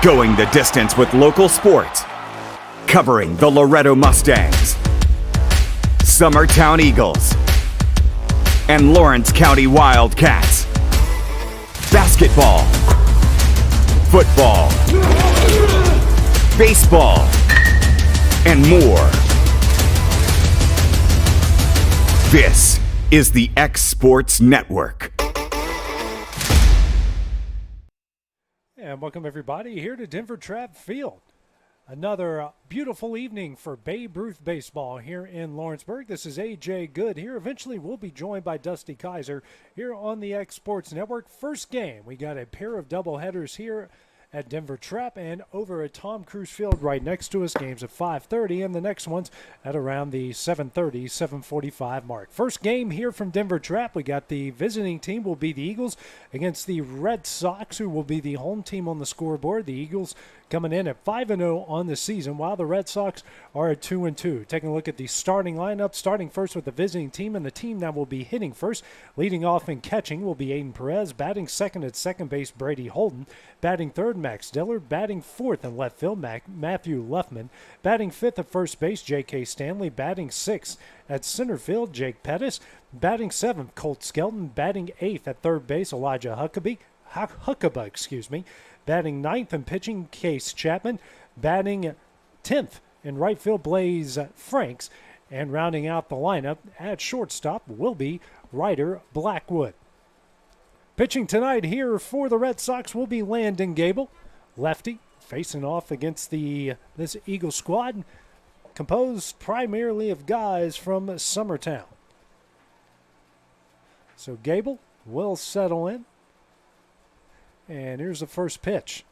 Going the distance with local sports. Covering the Loretto Mustangs, Summertown Eagles, and Lawrence County Wildcats. Basketball, football, baseball, and more. This is the X Sports Network. And welcome everybody here to Denver Trapp Field. Another beautiful evening for Babe Ruth baseball here in Lawrenceburg. This is A.J. Good here. Eventually we'll be joined by Dusty Kaiser here on the X Sports Network. First game, we got a pair of doubleheaders here at Denver Trapp and over at Tom Cruise Field right next to us. Games at 5:30 and the next one's at around the 7:30, 7:45 mark. First game here from Denver Trapp. We got the visiting team will be the Eagles against the Red Sox, who will be the home team on the scoreboard. The Eagles coming in at 5-0 on the season, while the Red Sox are at 2-2. Taking a look at the starting lineup, starting first with the visiting team, and the team that will be hitting first. Leading off and catching will be Aiden Perez. Batting second at second base, Brady Holden. Batting third, Max Diller. Batting fourth in left field, Matthew Luffman. Batting fifth at first base, J.K. Stanley. Batting sixth at center field, Jake Pettis. Batting seventh, Colt Skelton. Batting eighth at third base, Elijah Huckabee. Batting ninth and pitching, Case Chapman. Batting 10th in right field, Blaze Franks. And rounding out the lineup at shortstop will be Ryder Blackwood. Pitching tonight here for the Red Sox will be Landon Gable, lefty, facing off against this Eagle squad, composed primarily of guys from Summertown. So Gable will settle in. And here's the first pitch.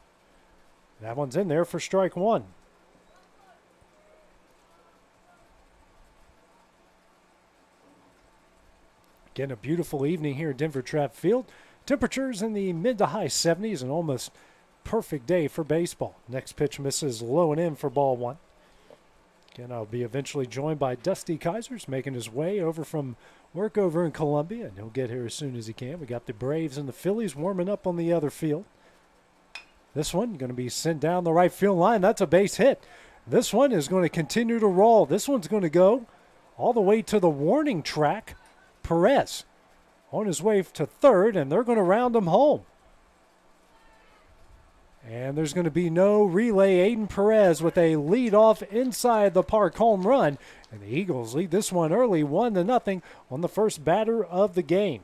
That one's in there for strike one. Again, a beautiful evening here at Denver Trapp Field. Temperatures in the mid to high 70s, an almost perfect day for baseball. Next pitch misses low and in for ball one. Again, I'll be eventually joined by Dusty Kaiser's making his way over from work over in Columbia, and he'll get here as soon as he can. We got the Braves and the Phillies warming up on the other field. This one going to be sent down the right field line. That's a base hit. This one is going to continue to roll. This one's going to go all the way to the warning track. Perez on his way to third, and they're going to round him home. And there's going to be no relay. Aiden Perez with a lead-off inside the park home run. And the Eagles lead this one early, 1-0 on the first batter of the game.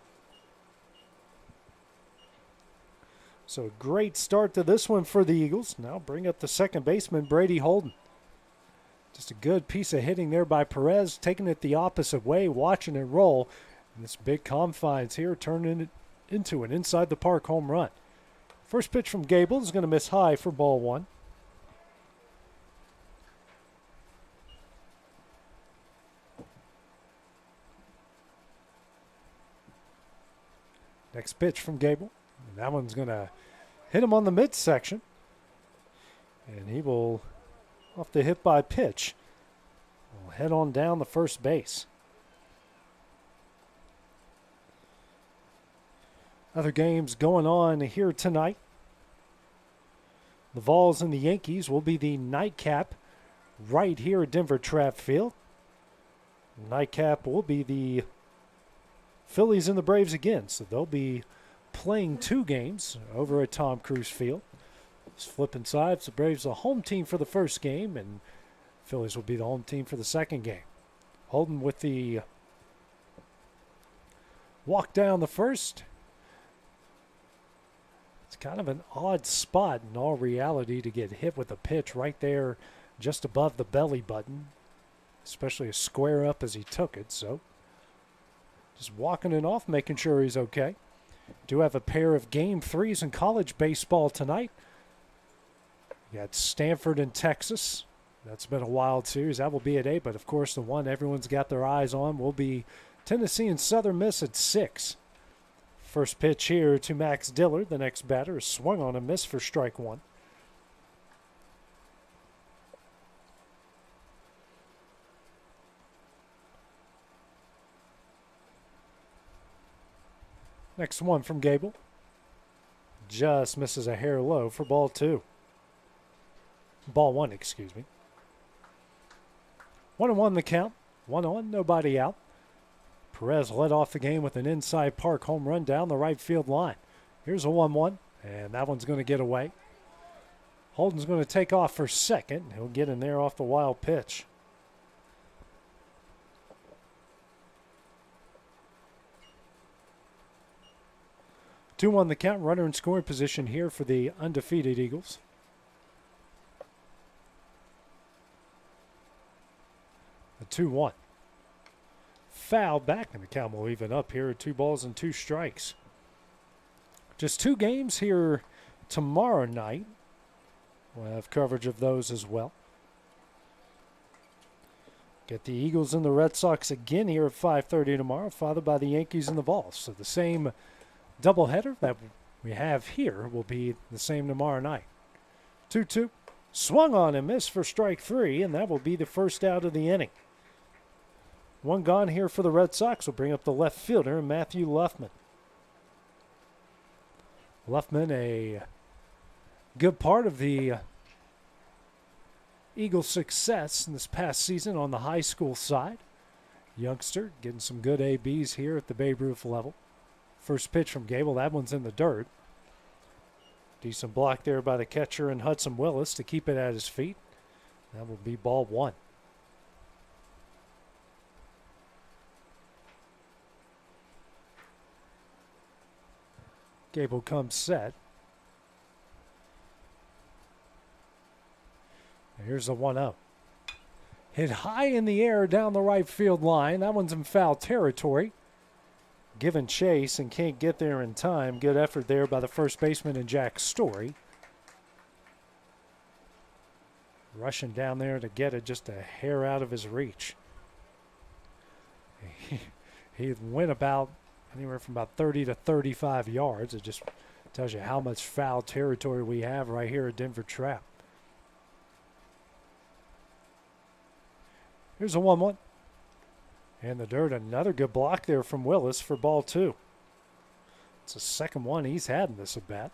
So great start to this one for the Eagles. Now bring up the second baseman, Brady Holden. Just a good piece of hitting there by Perez, taking it the opposite way, watching it roll. And this big confines here, turning it into an inside the park home run. First pitch from Gable is going to miss high for ball one. Next pitch from Gable. And that one's going to hit him on the midsection. And he will, off the hit by pitch, will head on down the first base. Other games going on here tonight. The Vols and the Yankees will be the nightcap right here at Denver Trapp Field. Nightcap will be the Phillies and the Braves again, so they'll be playing two games over at Tom Cruise Field. Just flipping sides, the Braves are the home team for the first game, and Phillies will be the home team for the second game. Holden with the walk down the first. It's kind of an odd spot in all reality to get hit with a pitch right there just above the belly button, especially a square up as he took it. So just walking it off, making sure he's okay. Do have a pair of game threes in college baseball tonight. You got Stanford and Texas. That's been a wild series. That will be at 8, but of course the one everyone's got their eyes on will be Tennessee and Southern Miss at 6. First pitch here to Max Diller. The next batter is swung on a miss for strike one. Next one from Gable. Just misses a hair low for ball two. Ball one, excuse me. 1-1 the count. 1 on, nobody out. Perez led off the game with an inside park home run down the right field line. Here's a 1-1, and that one's going to get away. Holden's going to take off for second. He'll get in there off the wild pitch. Two on the count, runner in scoring position here for the undefeated Eagles. A 2-1. Foul back, and the count will even up here at 2 balls and 2 strikes. Just 2 games here tomorrow night. We'll have coverage of those as well. Get the Eagles and the Red Sox again here at 5:30 tomorrow, followed by the Yankees and the Vols. So the same doubleheader that we have here will be the same tomorrow night. 2-2. Swung on and missed for strike 3, and that will be the first out of the inning. 1 gone here for the Red Sox will bring up the left fielder, Matthew Luffman. Luffman, a good part of the Eagles' success in this past season on the high school side. Youngster getting some good ABs here at the Babe Ruth level. First pitch from Gable, that one's in the dirt. Decent block there by the catcher and Hudson Willis to keep it at his feet. That will be ball 1. Gable comes set. Here's the 1-0. Hit high in the air down the right field line. That one's in foul territory. Given chase and can't get there in time. Good effort there by the first baseman and Jack Story. Rushing down there to get it just a hair out of his reach. He went about anywhere from about 30 to 35 yards. It just tells you how much foul territory we have right here at Denver Trapp. Here's a 1-1. And the dirt, another good block there from Willis for ball 2. It's the second one he's had in this at bat.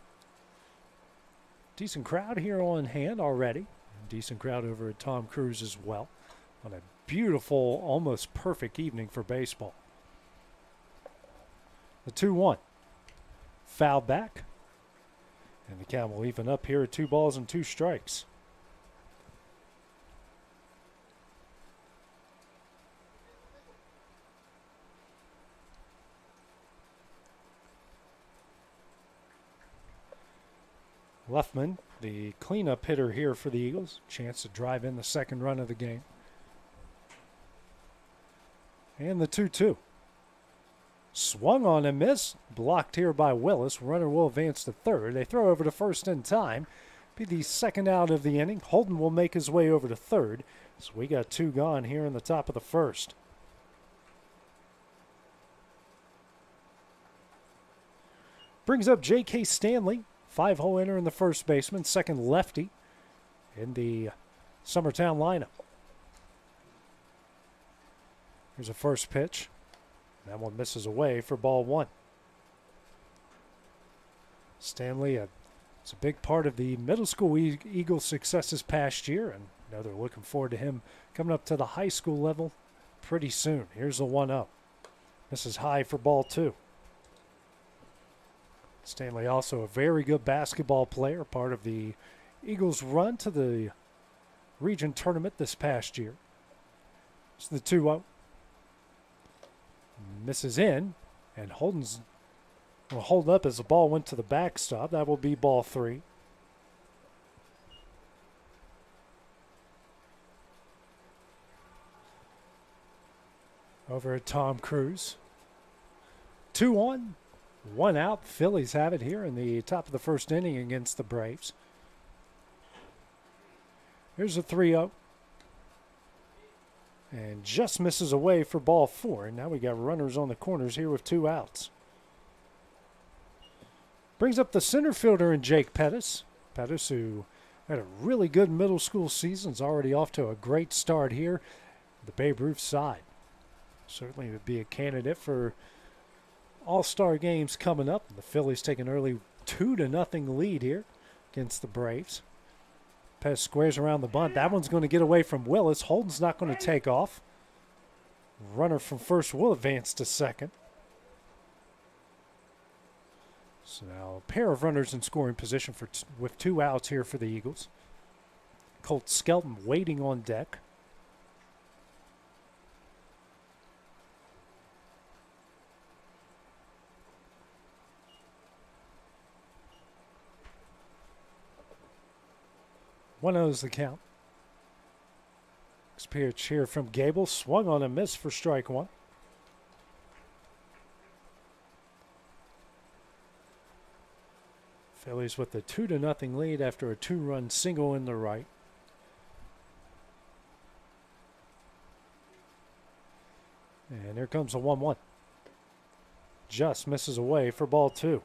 Decent crowd here on hand already. Decent crowd over at Tom Cruise as well. On a beautiful, almost perfect evening for baseball. The 2-1. Foul back. And the count will even up here at 2 balls and 2 strikes. Luffman, the cleanup hitter here for the Eagles. Chance to drive in the second run of the game. And the 2-2. Swung on and missed. Blocked here by Willis. Runner will advance to third. They throw over to first in time. Be the second out of the inning. Holden will make his way over to third. So we got 2 gone here in the top of the first. Brings up J.K. Stanley. 5-hole hitter in the first baseman. Second lefty in the Summertown lineup. Here's a first pitch. That one misses away for ball 1. Stanley, it's a big part of the middle school Eagles' success this past year, and I know they're looking forward to him coming up to the high school level pretty soon. Here's the 1-0. Misses high for ball 2. Stanley also a very good basketball player, part of the Eagles' run to the region tournament this past year. It's the 2-0. Misses in, and Holden's will hold up as the ball went to the backstop. That will be ball 3. Over at Tom Cruise. 2 on, 1 out. Phillies have it here in the top of the first inning against the Braves. Here's a 3-0. And just misses away for ball 4. And now we got runners on the corners here with 2 outs. Brings up the center fielder in Jake Pettis. Pettis, who had a really good middle school season, is already off to a great start here. The Babe Ruth side. Certainly would be a candidate for all-star games coming up. The Phillies take an early 2-0 lead here against the Braves. Pettis squares around the bunt. That one's going to get away from Willis. Holden's not going to take off. Runner from first will advance to second. So now a pair of runners in scoring position with 2 outs here for the Eagles. Colt Skelton waiting on deck. One is the count. Next pitch here from Gable. Swung on a miss for strike one. Phillies with a 2-0 lead after a 2-run single in the right. And here comes a 1-1. Just misses away for ball 2.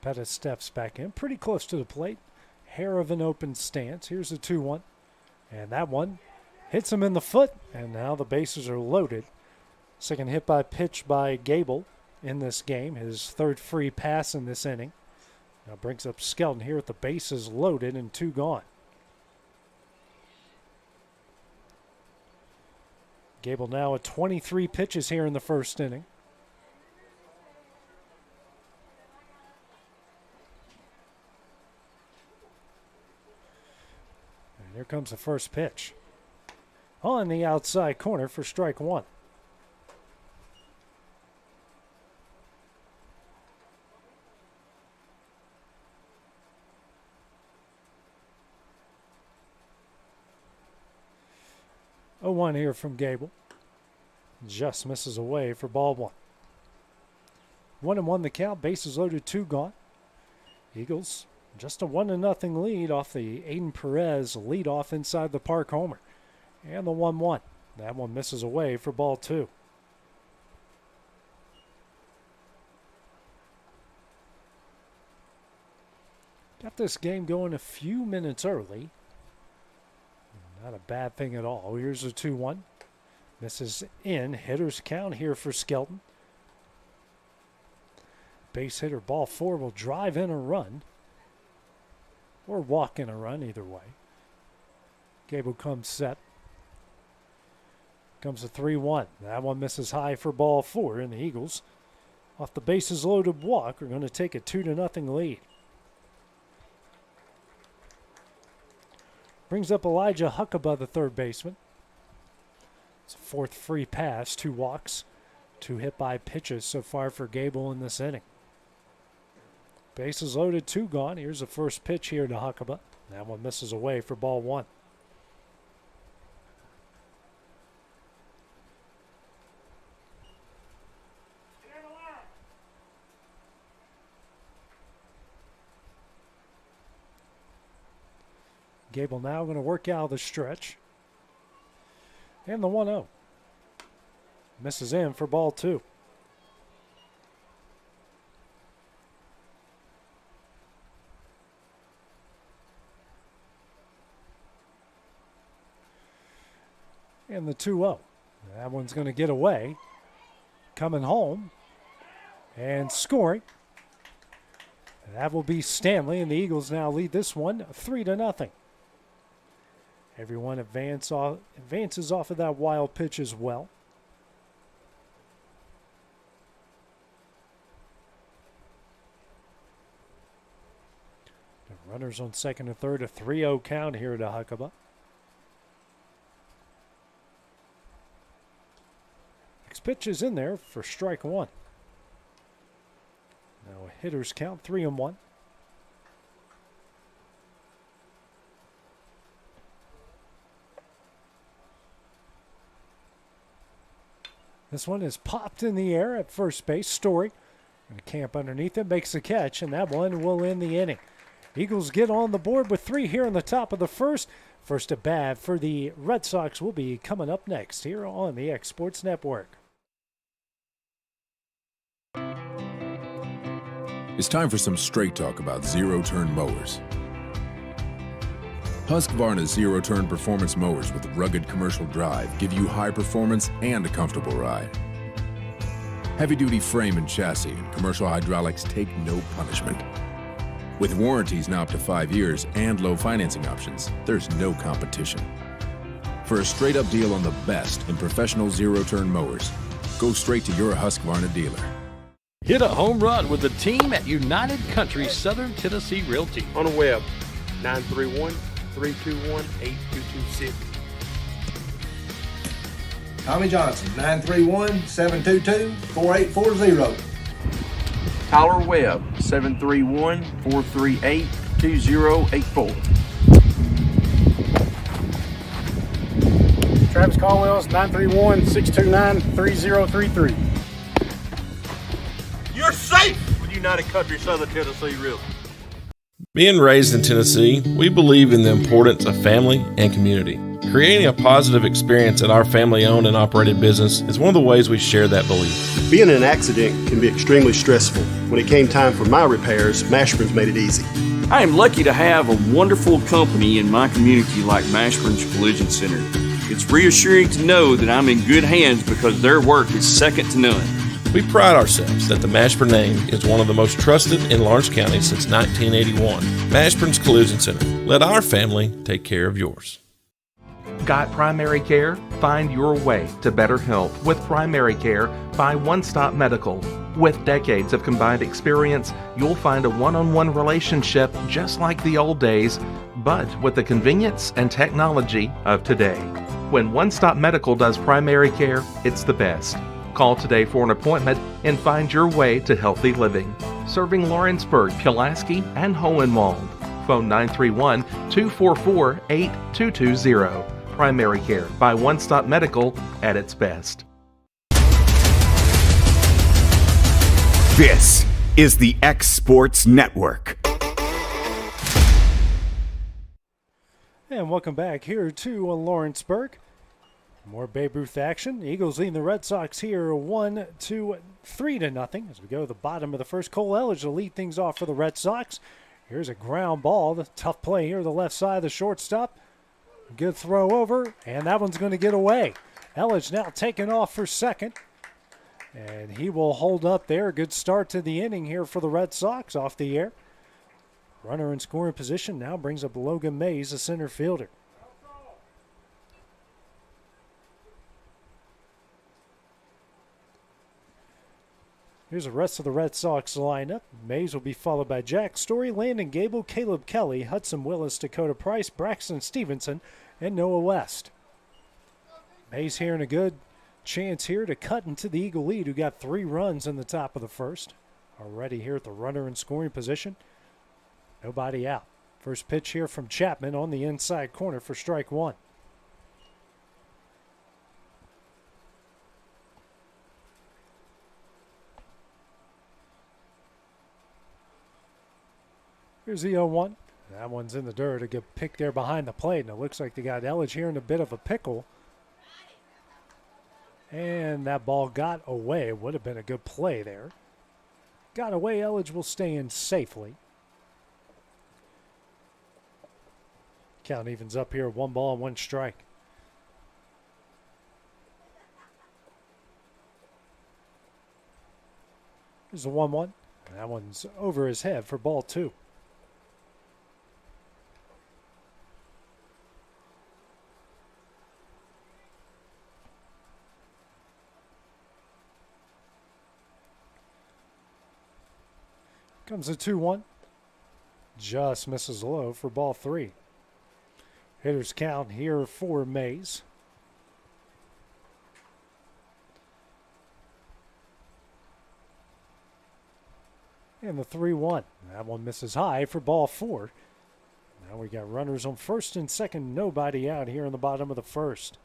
Pettis steps back in, pretty close to the plate. Hair of an open stance. Here's a 2-1. And that one hits him in the foot, and now the bases are loaded. Second hit by pitch by Gable in this game, his third free pass in this inning. Now brings up Skelton here with the bases loaded and 2 gone. Gable now at 23 pitches here in the first inning. And here comes the first pitch. On the outside corner for strike one. A 1 here from Gable. Just misses away for ball 1. 1-1 the count. Bases loaded, 2 gone. Eagles just a 1-0 lead off the Aiden Perez leadoff inside the park homer. And the 1-1. That one misses away for ball 2. Got this game going a few minutes early. Not a bad thing at all. Here's a 2-1. Misses in. Hitter's count here for Skelton. Base hitter, ball 4, will drive in a run. Or walk in a run, either way. Gable comes set. Comes a 3-1. That one misses high for ball 4, and the Eagles, off the bases loaded walk, are going to take a 2-0 lead. Brings up Elijah Huckabee, the third baseman. It's a 4th free pass, 2 walks, 2 hit by pitches so far for Gable in this inning. Bases loaded, 2 gone. Here's the first pitch here to Huckabee. That one misses away for ball 1. Gable now going to work out of the stretch. And the 1-0. Misses in for ball 2. And the 2-0. That one's going to get away. Coming home and scoring. That will be Stanley, and the Eagles now lead this one 3-0. Everyone advances off of that wild pitch as well. The runners on second and third, a 3-0 count here to Huckabee. Next pitch is in there for strike 1. Now a hitter's count, 3-1. This one is popped in the air at first base. Story going to camp underneath it, makes a catch, and that one will end the inning. Eagles get on the board with 3 here in the top of the first. First at bat for the Red Sox will be coming up next here on the X Sports Network. It's time for some straight talk about zero-turn mowers. Husqvarna's zero-turn performance mowers with rugged commercial drive give you high performance and a comfortable ride. Heavy-duty frame and chassis and commercial hydraulics take no punishment. With warranties now up to 5 years and low financing options, there's no competition. For a straight-up deal on the best in professional zero-turn mowers, go straight to your Husqvarna dealer. Hit a home run with the team at United Country Southern Tennessee Realty. On the web, 931-321-8226. Tommy Johnson, 931-722-4840. Tyler Webb, 731-438-2084. Travis Caldwell's 931-629-3033. You're safe with United Country Southern Tennessee Realty. Being raised in Tennessee, we believe in the importance of family and community. Creating a positive experience at our family-owned and operated business is one of the ways we share that belief. Being in an accident can be extremely stressful. When it came time for my repairs, Mashburn's made it easy. I am lucky to have a wonderful company in my community like Mashburn's Collision Center. It's reassuring to know that I'm in good hands because their work is second to none. We pride ourselves that the Mashburn name is one of the most trusted in Lawrence County since 1981. Mashburn's Collision Center. Let our family take care of yours. Got primary care? Find your way to better health with primary care by One Stop Medical. With decades of combined experience, you'll find a one-on-one relationship just like the old days, but with the convenience and technology of today. When One Stop Medical does primary care, it's the best. Call today for an appointment and find your way to healthy living. Serving Lawrenceburg, Pulaski, and Hohenwald. Phone 931-244-8220. Primary care by One Stop Medical at its best. This is the X Sports Network. And welcome back here to Lawrenceburg. More Babe Ruth action. Eagles leading the Red Sox here 1-2-3-0 as we go to the bottom of the first. Cole Elledge to lead things off for the Red Sox. Here's a ground ball. The tough play here, the left side of the shortstop. Good throw over, and that one's going to get away. Elledge now taking off for second, and he will hold up there. Good start to the inning here for the Red Sox off the air. Runner in scoring position now brings up Logan Mays, the center fielder. Here's the rest of the Red Sox lineup. Mays will be followed by Jack Story, Landon Gable, Caleb Kelly, Hudson Willis, Dakota Price, Braxton Stevenson, and Noah West. Mays here in a good chance here to cut into the Eagle lead, who got 3 runs in the top of the first. Already here at the runner in scoring position. Nobody out. First pitch here from Chapman on the inside corner for strike one. Here's the 0-1. That one's in the dirt. A good pick there behind the plate, and it looks like they got Elledge here in a bit of a pickle. And that ball got away. Would have been a good play there. Got away. Elledge will stay in safely. Count evens up here. 1 ball and 1 strike. Here's the 1-1. That one's over his head for ball 2. Comes a 2-1. Just misses low for ball 3. Hitters count here for Mays. And the 3-1. That one misses high for ball 4. Now we got runners on first and second. Nobody out here in the bottom of the first.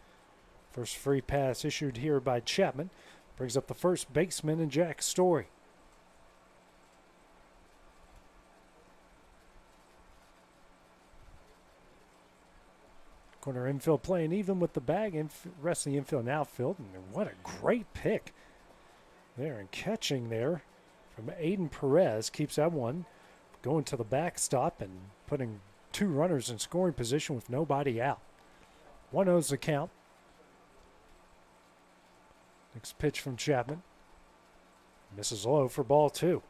First free pass issued here by Chapman. Brings up the first baseman and Jack Story. Corner infield playing even with the bag, rest of the infield and outfield. And what a great pick there and catching there from Aiden Perez. Keeps that one going to the backstop and putting two runners in scoring position with nobody out. 1-0's the count. Next pitch from Chapman. Misses low for ball 2.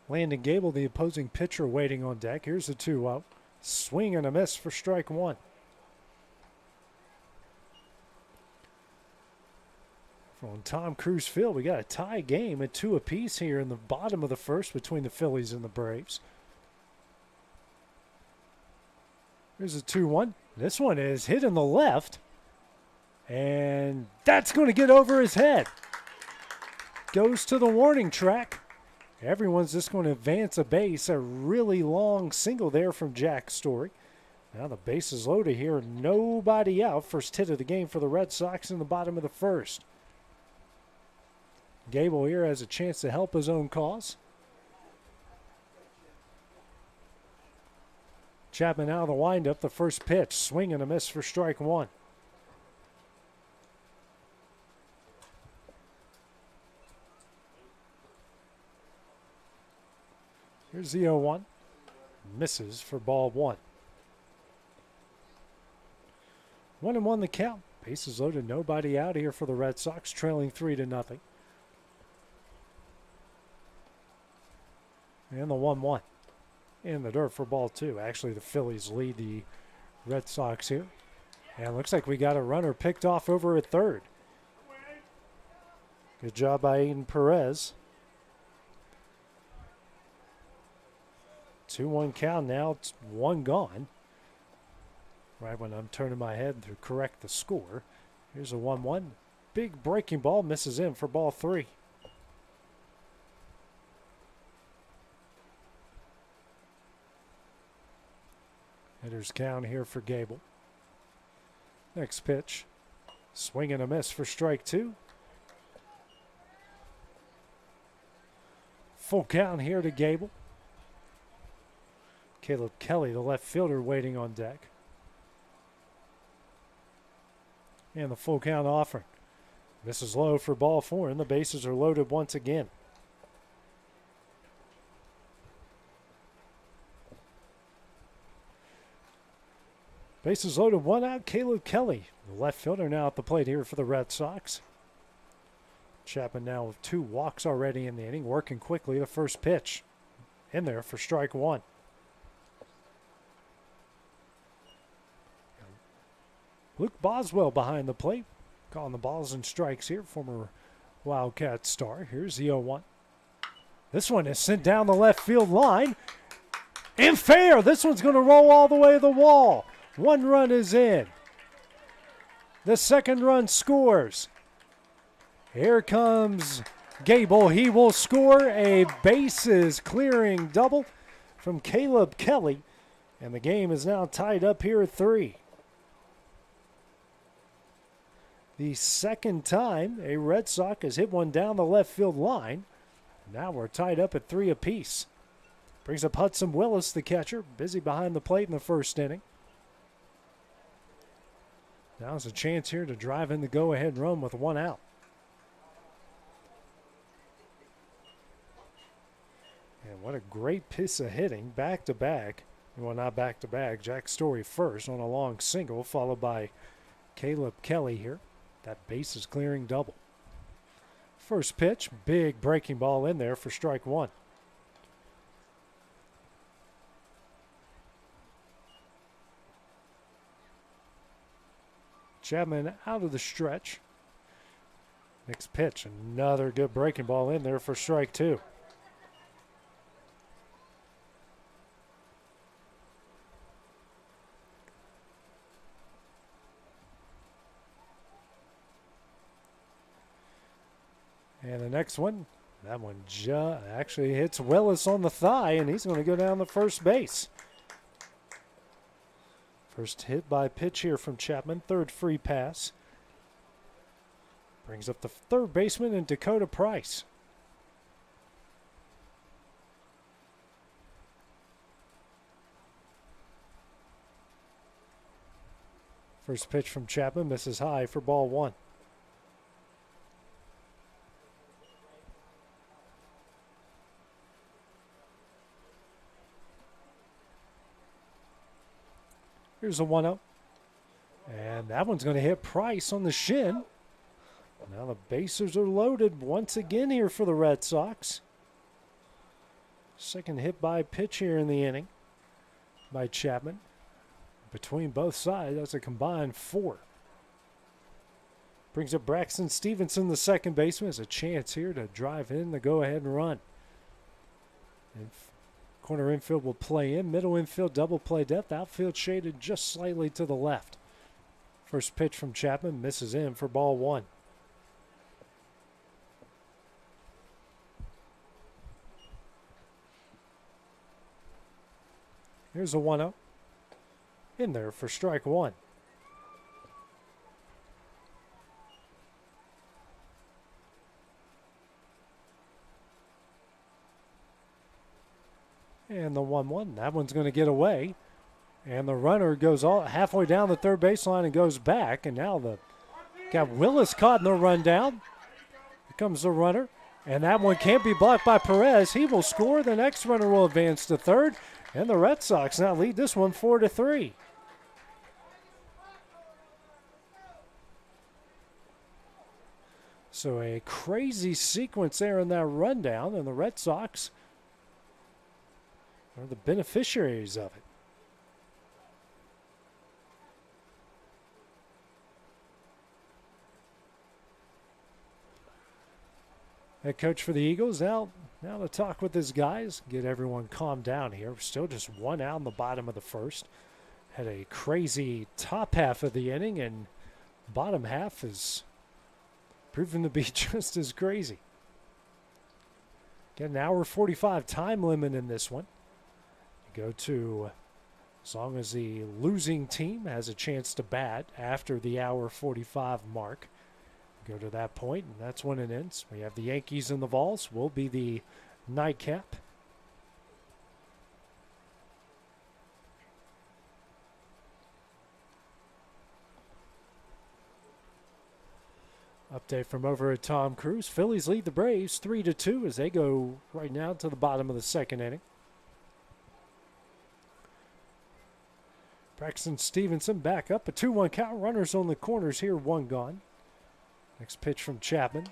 Landon Gable, the opposing pitcher, waiting on deck. Here's the 2-0. Swing and a miss for strike 1. From Tom Cruise Field, we got a tie game at 2 apiece here in the bottom of the first between the Phillies and the Braves. Here's a 2-1. This one is hit in the left, and that's going to get over his head. Goes to the warning track. Everyone's just going to advance a base. A really long single there from Jack Story. Now the base is loaded here. Nobody out. First hit of the game for the Red Sox in the bottom of the first. Gable here has a chance to help his own cause. Chapman out of the windup. The first pitch. Swing and a miss for strike 1. Here's the 0-1. Misses for ball 1. 1-1 the count. Bases loaded. Nobody out here for the Red Sox. Trailing 3-0. And the 1-1 in the dirt for ball 2. Actually, the Phillies lead the Red Sox here. And it looks like we got a runner picked off over at third. Good job by Aiden Perez. 2-1 count now. It's 1 gone. Right when I'm turning my head to correct the score. Here's a 1-1. Big breaking ball misses in for ball 3. Hitter's count here for Gable. Next pitch. Swing and a miss for strike 2. Full count here to Gable. Caleb Kelly, the left fielder, waiting on deck. And the full count offering. This is low for ball 4, and the bases are loaded once again. Bases loaded, 1 out. Caleb Kelly, the left fielder, now at the plate here for the Red Sox. Chapman now with 2 walks already in the inning, working quickly. The first pitch in there for strike 1. Luke Boswell behind the plate, calling the balls and strikes here, former Wildcat star. Here's the 0-1. This one is sent down the left field line. And fair. This one's going to roll all the way to the wall. 1 run is in. The second run scores. Here comes Gable. He will score a bases clearing double from Caleb Kelly. And the game is now tied up here at 3. The second time a Red Sox has hit one down the left field line. Now we're tied up at 3 apiece. Brings up Hudson Willis, the catcher, busy behind the plate in the first inning. Now's a chance here to drive in the go-ahead run with 1 out. And what a great piece of hitting, back-to-back. Well, not back-to-back. Jack Story first on a long single, followed by Caleb Kelly here. That bases clearing double. First pitch, big breaking ball in there for strike 1. Chapman out of the stretch. Next pitch, another good breaking ball in there for strike 2. And the next one, that one actually hits Willis on the thigh, and he's going to go down the first base. First hit by pitch here from Chapman, third free pass. Brings up the third baseman in Dakota Price. First pitch from Chapman misses high for ball 1. Here's a 1-0. And that one's going to hit Price on the shin. Now the bases are loaded once again here for the Red Sox. Second hit by pitch here in the inning by Chapman. Between both sides, that's a combined 4. Brings up Braxton Stevenson, the second baseman. Has a chance here to drive in the go-ahead and run. And corner infield will play in. Middle infield double play depth. Outfield shaded just slightly to the left. First pitch from Chapman misses in for ball 1. Here's a 1-0. In there for strike 1. And the 1-1. That one's going to get away. And the runner goes all halfway down the third baseline and goes back. And now got Willis caught in the rundown. Here comes the runner. And that one can't be blocked by Perez. He will score. The next runner will advance to third. And the Red Sox now lead this one 4-3. So a crazy sequence there in that rundown, and the Red Sox are the beneficiaries of it. Head coach for the Eagles now to talk with his guys, get everyone calmed down here. Still just 1 out in the bottom of the first. Had a crazy top half of the inning, and bottom half is proven to be just as crazy. Get an hour 45 time limit in this one. You go to as long as the losing team has a chance to bat after the hour 45 mark. Go to that point, and that's when it ends. We have the Yankees and the Vols will be the nightcap. Update from over at Tom Cruise. Phillies lead the Braves 3-2 as they go right now to the bottom of the second inning. Braxton Stevenson back up. A 2-1 count. Runners on the corners here, 1 gone. Next pitch from Chapman.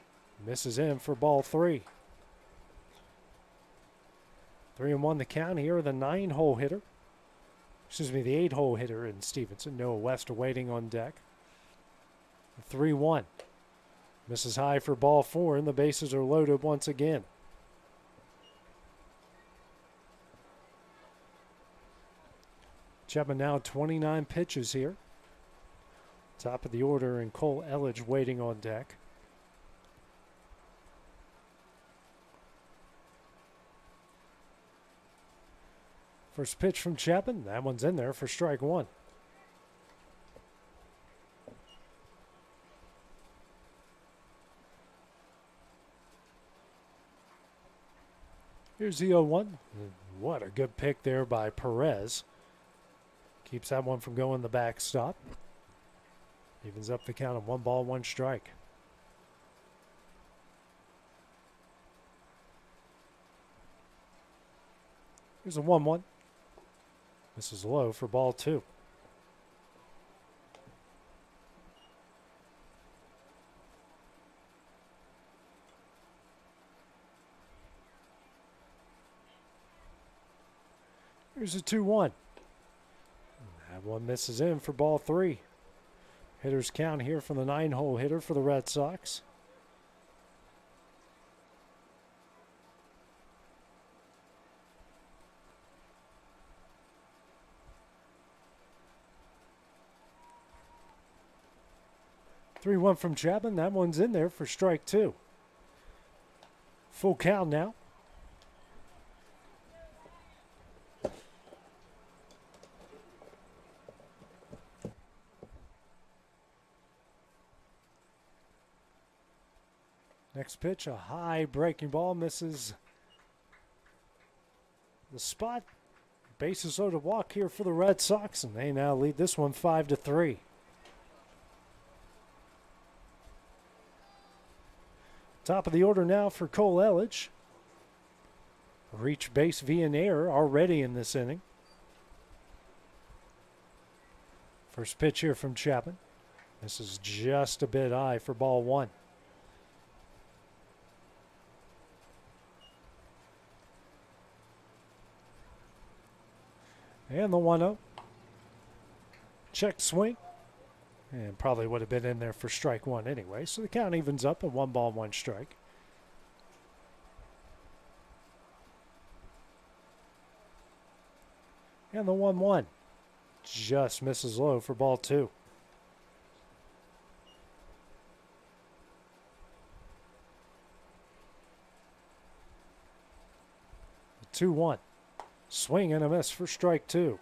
Misses in for ball 3. 3-1 the count here. The 9-hole hitter. Excuse me, the 8-hole hitter in Stevenson. Noah West waiting on deck. 3-1. Misses high for ball 4, and the bases are loaded once again. Chapman now 29 pitches here. Top of the order, and Cole Elledge waiting on deck. First pitch from Chapman. That one's in there for strike 1. Here's the 0-1. What a good pick there by Perez. Keeps that one from going the backstop. Evens up the count of 1 ball, 1 strike. Here's a 1-1. This is low for ball 2. Here's a 2-1. That one misses in for ball 3. Hitters count here from the 9-hole hitter for the Red Sox. Three 1 from Chapman. That one's in there for strike 2. Full count now. Next pitch, a high breaking ball, misses the spot. Bases loaded walk here for the Red Sox, and they now lead this one 5-3. Top of the order now for Cole Elledge. Reach base via an error already in this inning. First pitch here from Chapman. This is just a bit high for ball one. And the 1-0. Check swing. And probably would have been in there for strike one anyway. So the count evens up at 1 ball, 1 strike. And the 1-1 just misses low for ball two. The 2-1. Swing and a miss for strike two.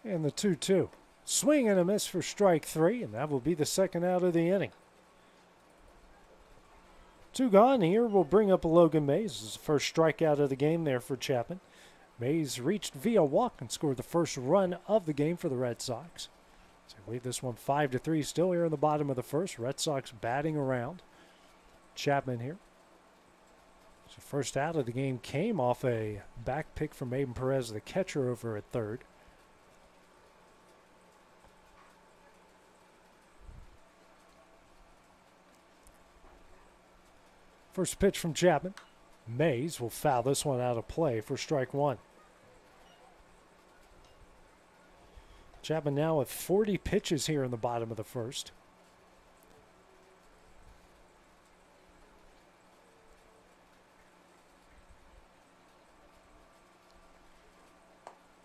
And the 2-2. Swing and a miss for strike three, and that will be the second out of the inning. 2 gone here will bring up Logan Mays. This is the first strikeout of the game there for Chapman. Mays reached via walk and scored the first run of the game for the Red Sox. So lead this one 5-3 still here in the bottom of the first. Red Sox batting around. Chapman here. So first out of the game came off a back pick from Aiden Perez, the catcher over at third. First pitch from Chapman. Mays will foul this one out of play for strike one. Chapman now with 40 pitches here in the bottom of the first.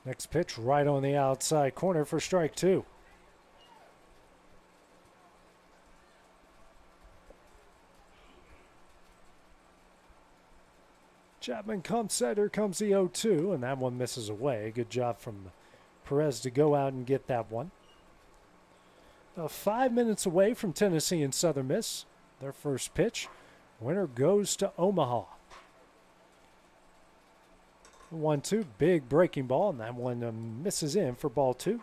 Next pitch right on the outside corner for strike two. Chapman comes set. Here comes the 0-2, and that one misses away. Good job from Perez to go out and get that one. 5 minutes away from Tennessee and Southern Miss. Their first pitch. Winner goes to Omaha. 1-2, big breaking ball, and that one misses in for ball two.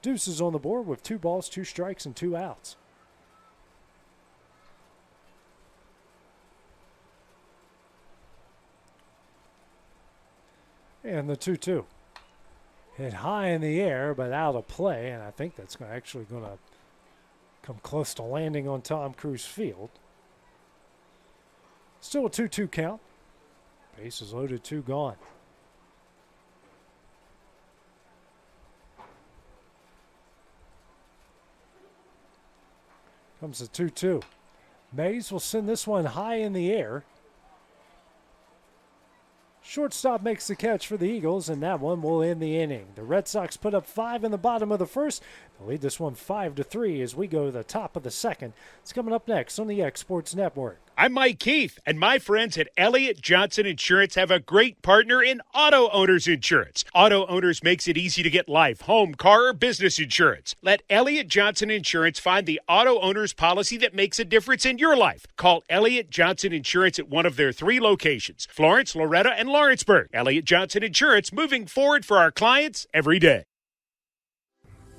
Deuce is on the board with 2 balls, 2 strikes, and 2 outs. And the 2-2. Hit high in the air, but out of play, and I think that's actually going to come close to landing on Tom Cruise Field. Still a 2-2 count. Bases loaded, 2 gone. Comes the 2-2. Mays will send this one high in the air. Shortstop makes the catch for the Eagles, and that one will end the inning. The Red Sox put up 5 in the bottom of the first. They'll lead this one 5-3 as we go to the top of the second. It's coming up next on the X Sports Network. I'm Mike Keith, and my friends at Elliott Johnson Insurance have a great partner in Auto Owners Insurance. Auto Owners makes it easy to get life, home, car, or business insurance. Let Elliott Johnson Insurance find the auto owner's policy that makes a difference in your life. Call Elliott Johnson Insurance at one of their 3 locations, Florence, Loretto, and Lawrenceburg. Elliott Johnson Insurance, moving forward for our clients every day.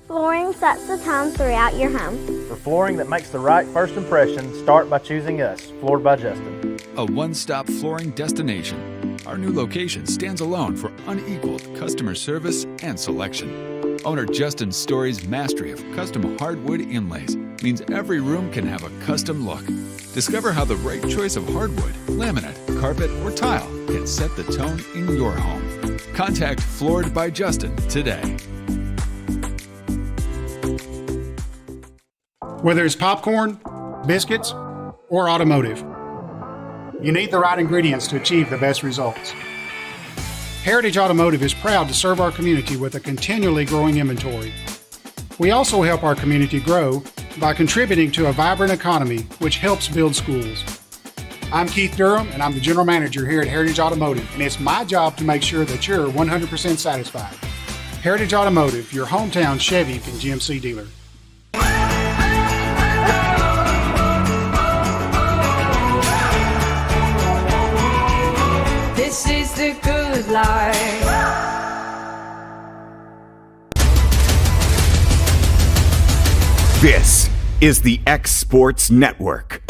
Flooring sets the tone throughout your home. For flooring that makes the right first impression, start by choosing us, Floored by Justin. A one-stop flooring destination. Our new location stands alone for unequaled customer service and selection. Owner Justin Story's mastery of custom hardwood inlays means every room can have a custom look. Discover how the right choice of hardwood, laminate, carpet, or tile can set the tone in your home. Contact Floored by Justin today. Whether it's popcorn, biscuits, or automotive, you need the right ingredients to achieve the best results. Heritage Automotive is proud to serve our community with a continually growing inventory. We also help our community grow by contributing to a vibrant economy, which helps build schools. I'm Keith Durham, and I'm the General Manager here at Heritage Automotive, and it's my job to make sure that you're 100% satisfied. Heritage Automotive, your hometown Chevy and GMC dealer. This is the good life. This is the X Sports Network.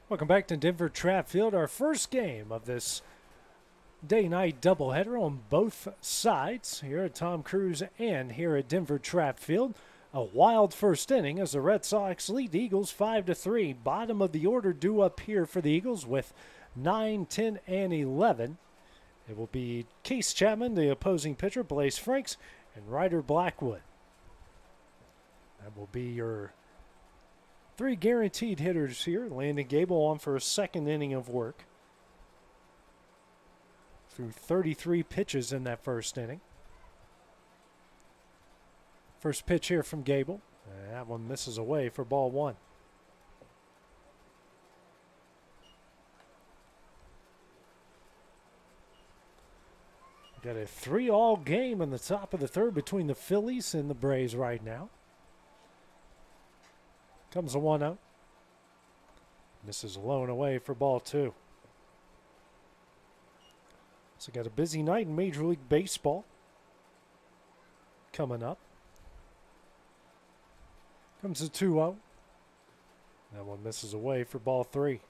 Welcome back to Denver Trapp Field, our first game of this day-night doubleheader on both sides here at Tom Cruise and here at Denver Trapp Field. A wild first inning as the Red Sox lead the Eagles 5-3. Bottom of the order due up here for the Eagles with 9, 10, and 11. It will be Case Chapman, the opposing pitcher, Blaze Franks, and Ryder Blackwood. That will be your three guaranteed hitters here. Landon Gable on for a second inning of work. Threw 33 pitches in that first inning. First pitch here from Gable. That one misses away for ball one. Got a 3-all game in the top of the third between the Phillies and the Braves right now. Comes a 1-0. Misses low and away for ball two. So got a busy night in Major League Baseball coming up. Comes a 2-0. That one misses away for ball three.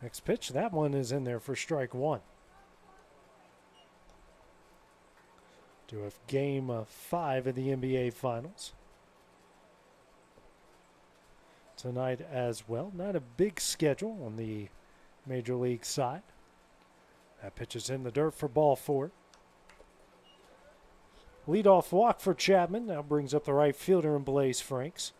Next pitch, that one is in there for strike one. To a game 5 of the NBA Finals tonight as well. Not a big schedule on the Major League side. That pitch is in the dirt for ball four. Leadoff walk for Chapman. Now brings up the right fielder in Blaze Franks.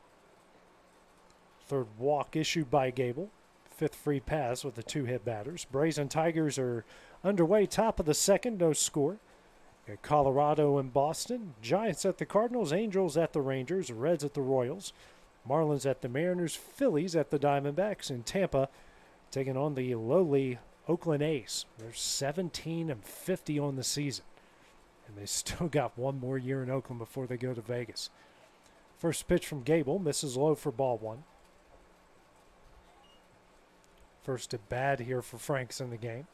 Third walk issued by Gable. Fifth free pass with the two-hit batters. Braves and Tigers are underway. Top of the second, no score. Got Colorado and Boston. Giants at the Cardinals. Angels at the Rangers. Reds at the Royals. Marlins at the Mariners. Phillies at the Diamondbacks. And Tampa taking on the lowly Oakland A's. They're 17-50 on the season. And they still got one more year in Oakland before they go to Vegas. First pitch from Gable. Misses low for ball one. First at bat here for Franks in the game.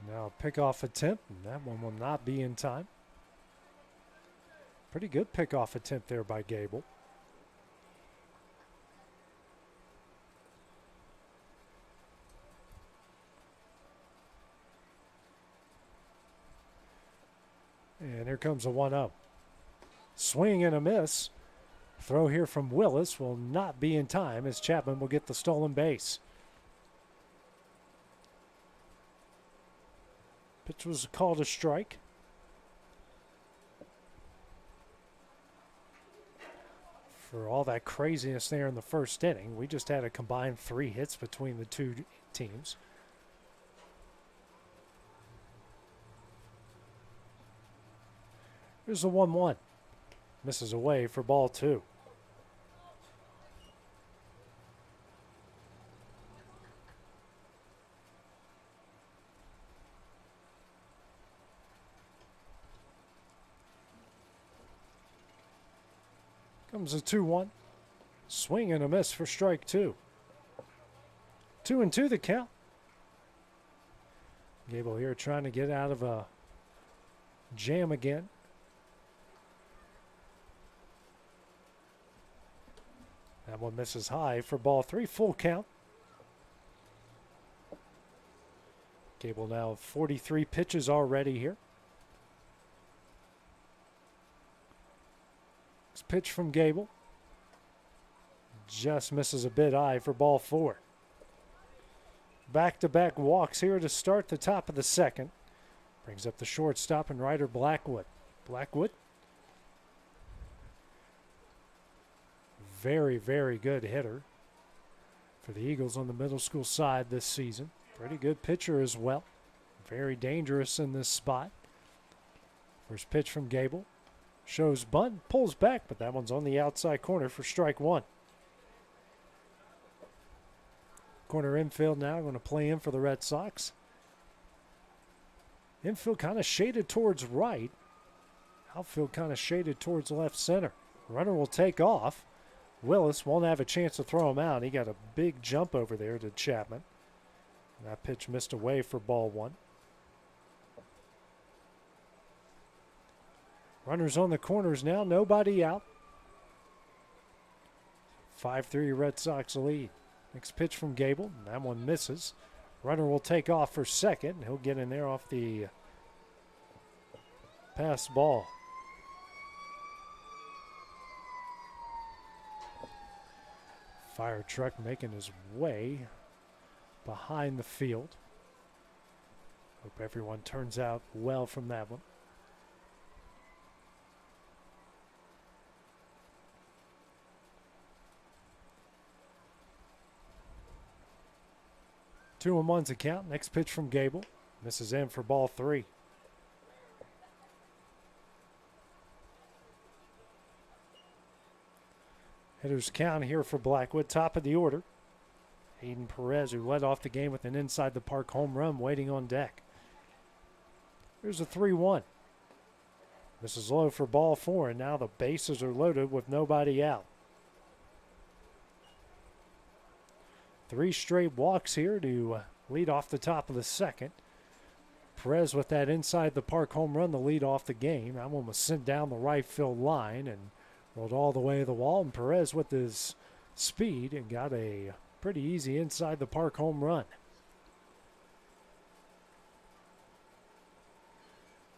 Now a pickoff attempt, and that one will not be in time. Pretty good pickoff attempt there by Gable. And here comes a 1-0. Swing and a miss. Throw here from Willis will not be in time as Chapman will get the stolen base. Pitch was called a strike. For all that craziness there in the first inning, we just had a combined 3 hits between the two teams. Here's the 1-1. Misses away for ball two. Comes a 2-1. Swing and a miss for strike two. 2-2 the count. Gable here trying to get out of a jam again. That one misses high for ball three. Full count. Gable now 43 pitches already here. Next pitch from Gable. Just misses a bit high for ball four. Back-to-back walks here to start the top of the second. Brings up the shortstop and Ryder Blackwood. Blackwood. Very, very good hitter for the Eagles on the middle school side this season. Pretty good pitcher as well. Very dangerous in this spot. First pitch from Gable. Shows bunt, pulls back, but that one's on the outside corner for strike one. Corner infield now going to play in for the Red Sox. Infield kind of shaded towards right. Outfield kind of shaded towards left center. Runner will take off. Willis won't have a chance to throw him out. He got a big jump over there to Chapman. That pitch missed away for ball one. Runners on the corners now, nobody out. 5-3 Red Sox lead. Next pitch from Gable, that one misses. Runner will take off for second. He'll get in there off the pass ball. Fire truck making his way behind the field. Hope everyone turns out well from that one. Two and one's a count. Next pitch from Gable. Misses in for ball three. Hitters count here for Blackwood. Top of the order. Hayden Perez, who led off the game with an inside the park home run, waiting on deck. Here's a 3-1. Misses low for ball four, and now the bases are loaded with nobody out. 3 straight walks here to lead off the top of the second. Perez with that inside the park home run to lead off the game. That one was sent down the right field line and rolled all the way to the wall. And Perez with his speed and got a pretty easy inside the park home run.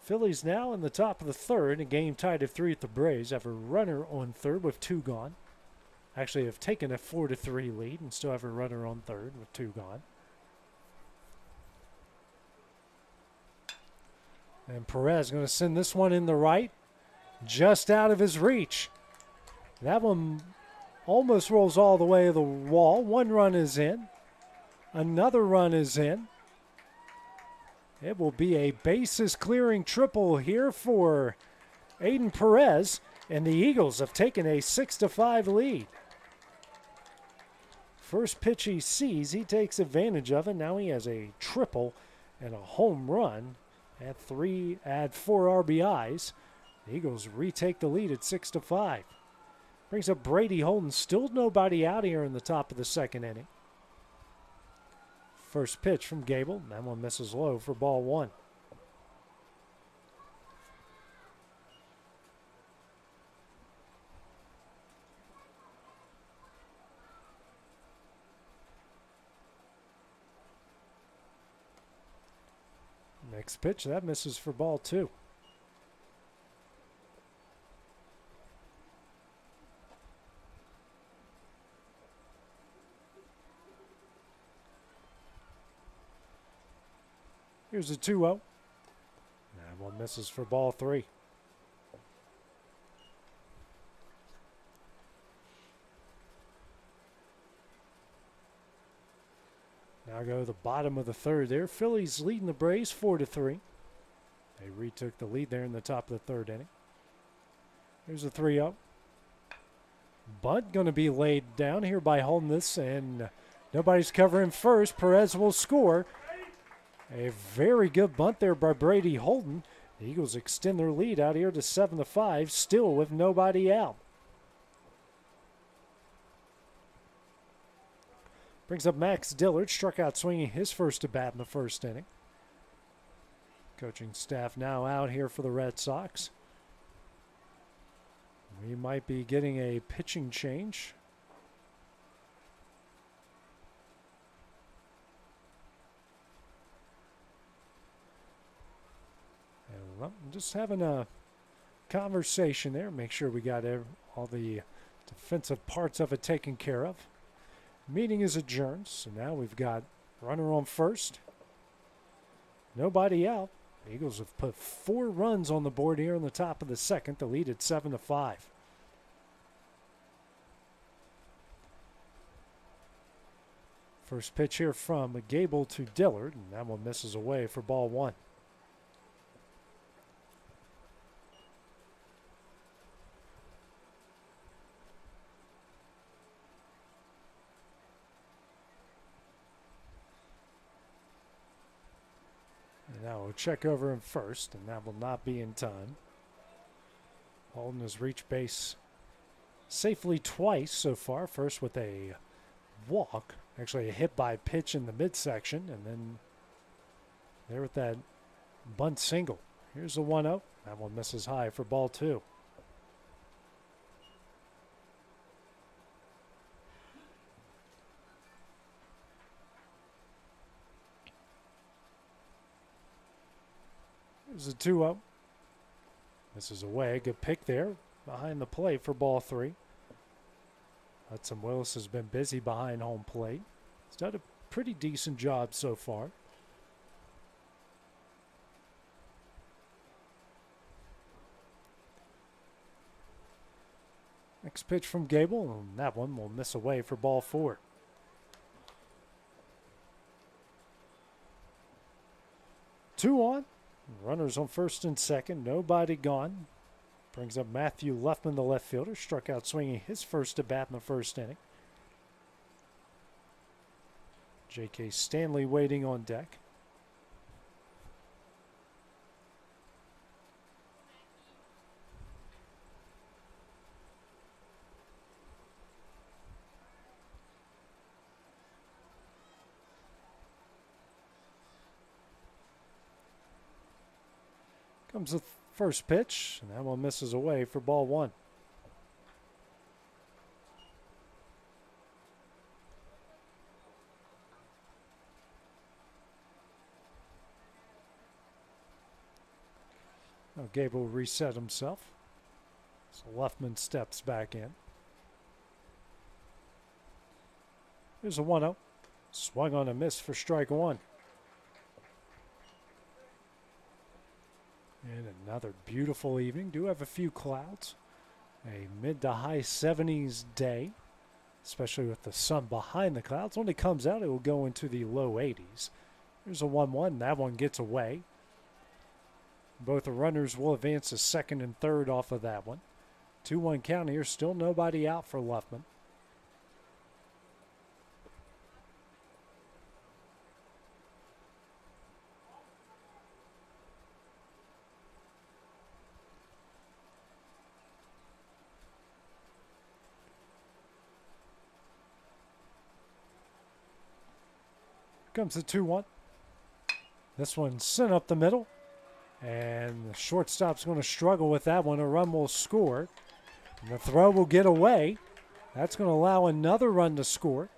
Phillies now in the top of the third. A game tied at 3 at the Braves. Have a runner on third with 2 gone. Actually have taken a 4-3 lead and still have a runner on third with 2 gone. And Perez going to send this one in the right, just out of his reach. That one almost rolls all the way to the wall. 1 run is in. Another run is in. It will be a bases clearing triple here for Aiden Perez, and the Eagles have taken a 6-5 lead. First pitch he sees, he takes advantage of it. Now he has a triple and a home run. Add 4 RBIs. The Eagles retake the lead at 6-5. Brings up Brady Holden. Still nobody out here in the top of the second inning. First pitch from Gable. That one misses low for ball one. Next pitch, that misses for ball two. Here's a 2-0. That one misses for ball three. Now go to the bottom of the third there. Phillies leading the Braves 4-3. They retook the lead there in the top of the third inning. Here's a 3-0. Bunt going to be laid down here by Holden this, and nobody's covering first. Perez will score. A very good bunt there by Brady Holden. The Eagles extend their lead out here to 7-5, still with nobody out. Brings up Max Dillard, struck out swinging his first at bat in the first inning. Coaching staff now out here for the Red Sox. We might be getting a pitching change. And well, I'm just having a conversation there. Make sure we got all the defensive parts of it taken care of. Meeting is adjourned, so now we've got runner on first. Nobody out. The Eagles have put 4 runs on the board here in the top of the second to lead at 7-5. First pitch here from Gable to Dillard, and that one misses away for ball one. will check over in first, and that will not be in time. Holden has reached base safely twice so far. First with a walk, actually a hit by pitch in the midsection, and then there with that bunt single. Here's the 1-0. That one misses high for ball 2. Here's a 2-0. Misses away. Good pick there behind the plate for ball 3. Hudson Willis has been busy behind home plate. He's done a pretty decent job so far. Next pitch from Gable, and that one will miss away for ball 4. Two on. Runners on first and second. Nobody gone. Brings up Matthew Luffman, the left fielder. Struck out swinging his first at bat in the first inning. J.K. Stanley waiting on deck. Comes the first pitch, and that one misses away for ball 1. Now Gable reset himself. So Luffman steps back in. Here's a 1-0. Swung on a miss for strike 1. And another beautiful evening. Do have a few clouds. A mid to high 70s day, especially with the sun behind the clouds. When it comes out, it will go into the low 80s. Here's a 1-1. That one gets away. Both the runners will advance to second and third off of that one. 2-1 count here. Still nobody out for Luffman. Comes the 2-1. This one sent up the middle. And the shortstop's going to struggle with that one. A run will score. And the throw will get away. That's going to allow another run to score.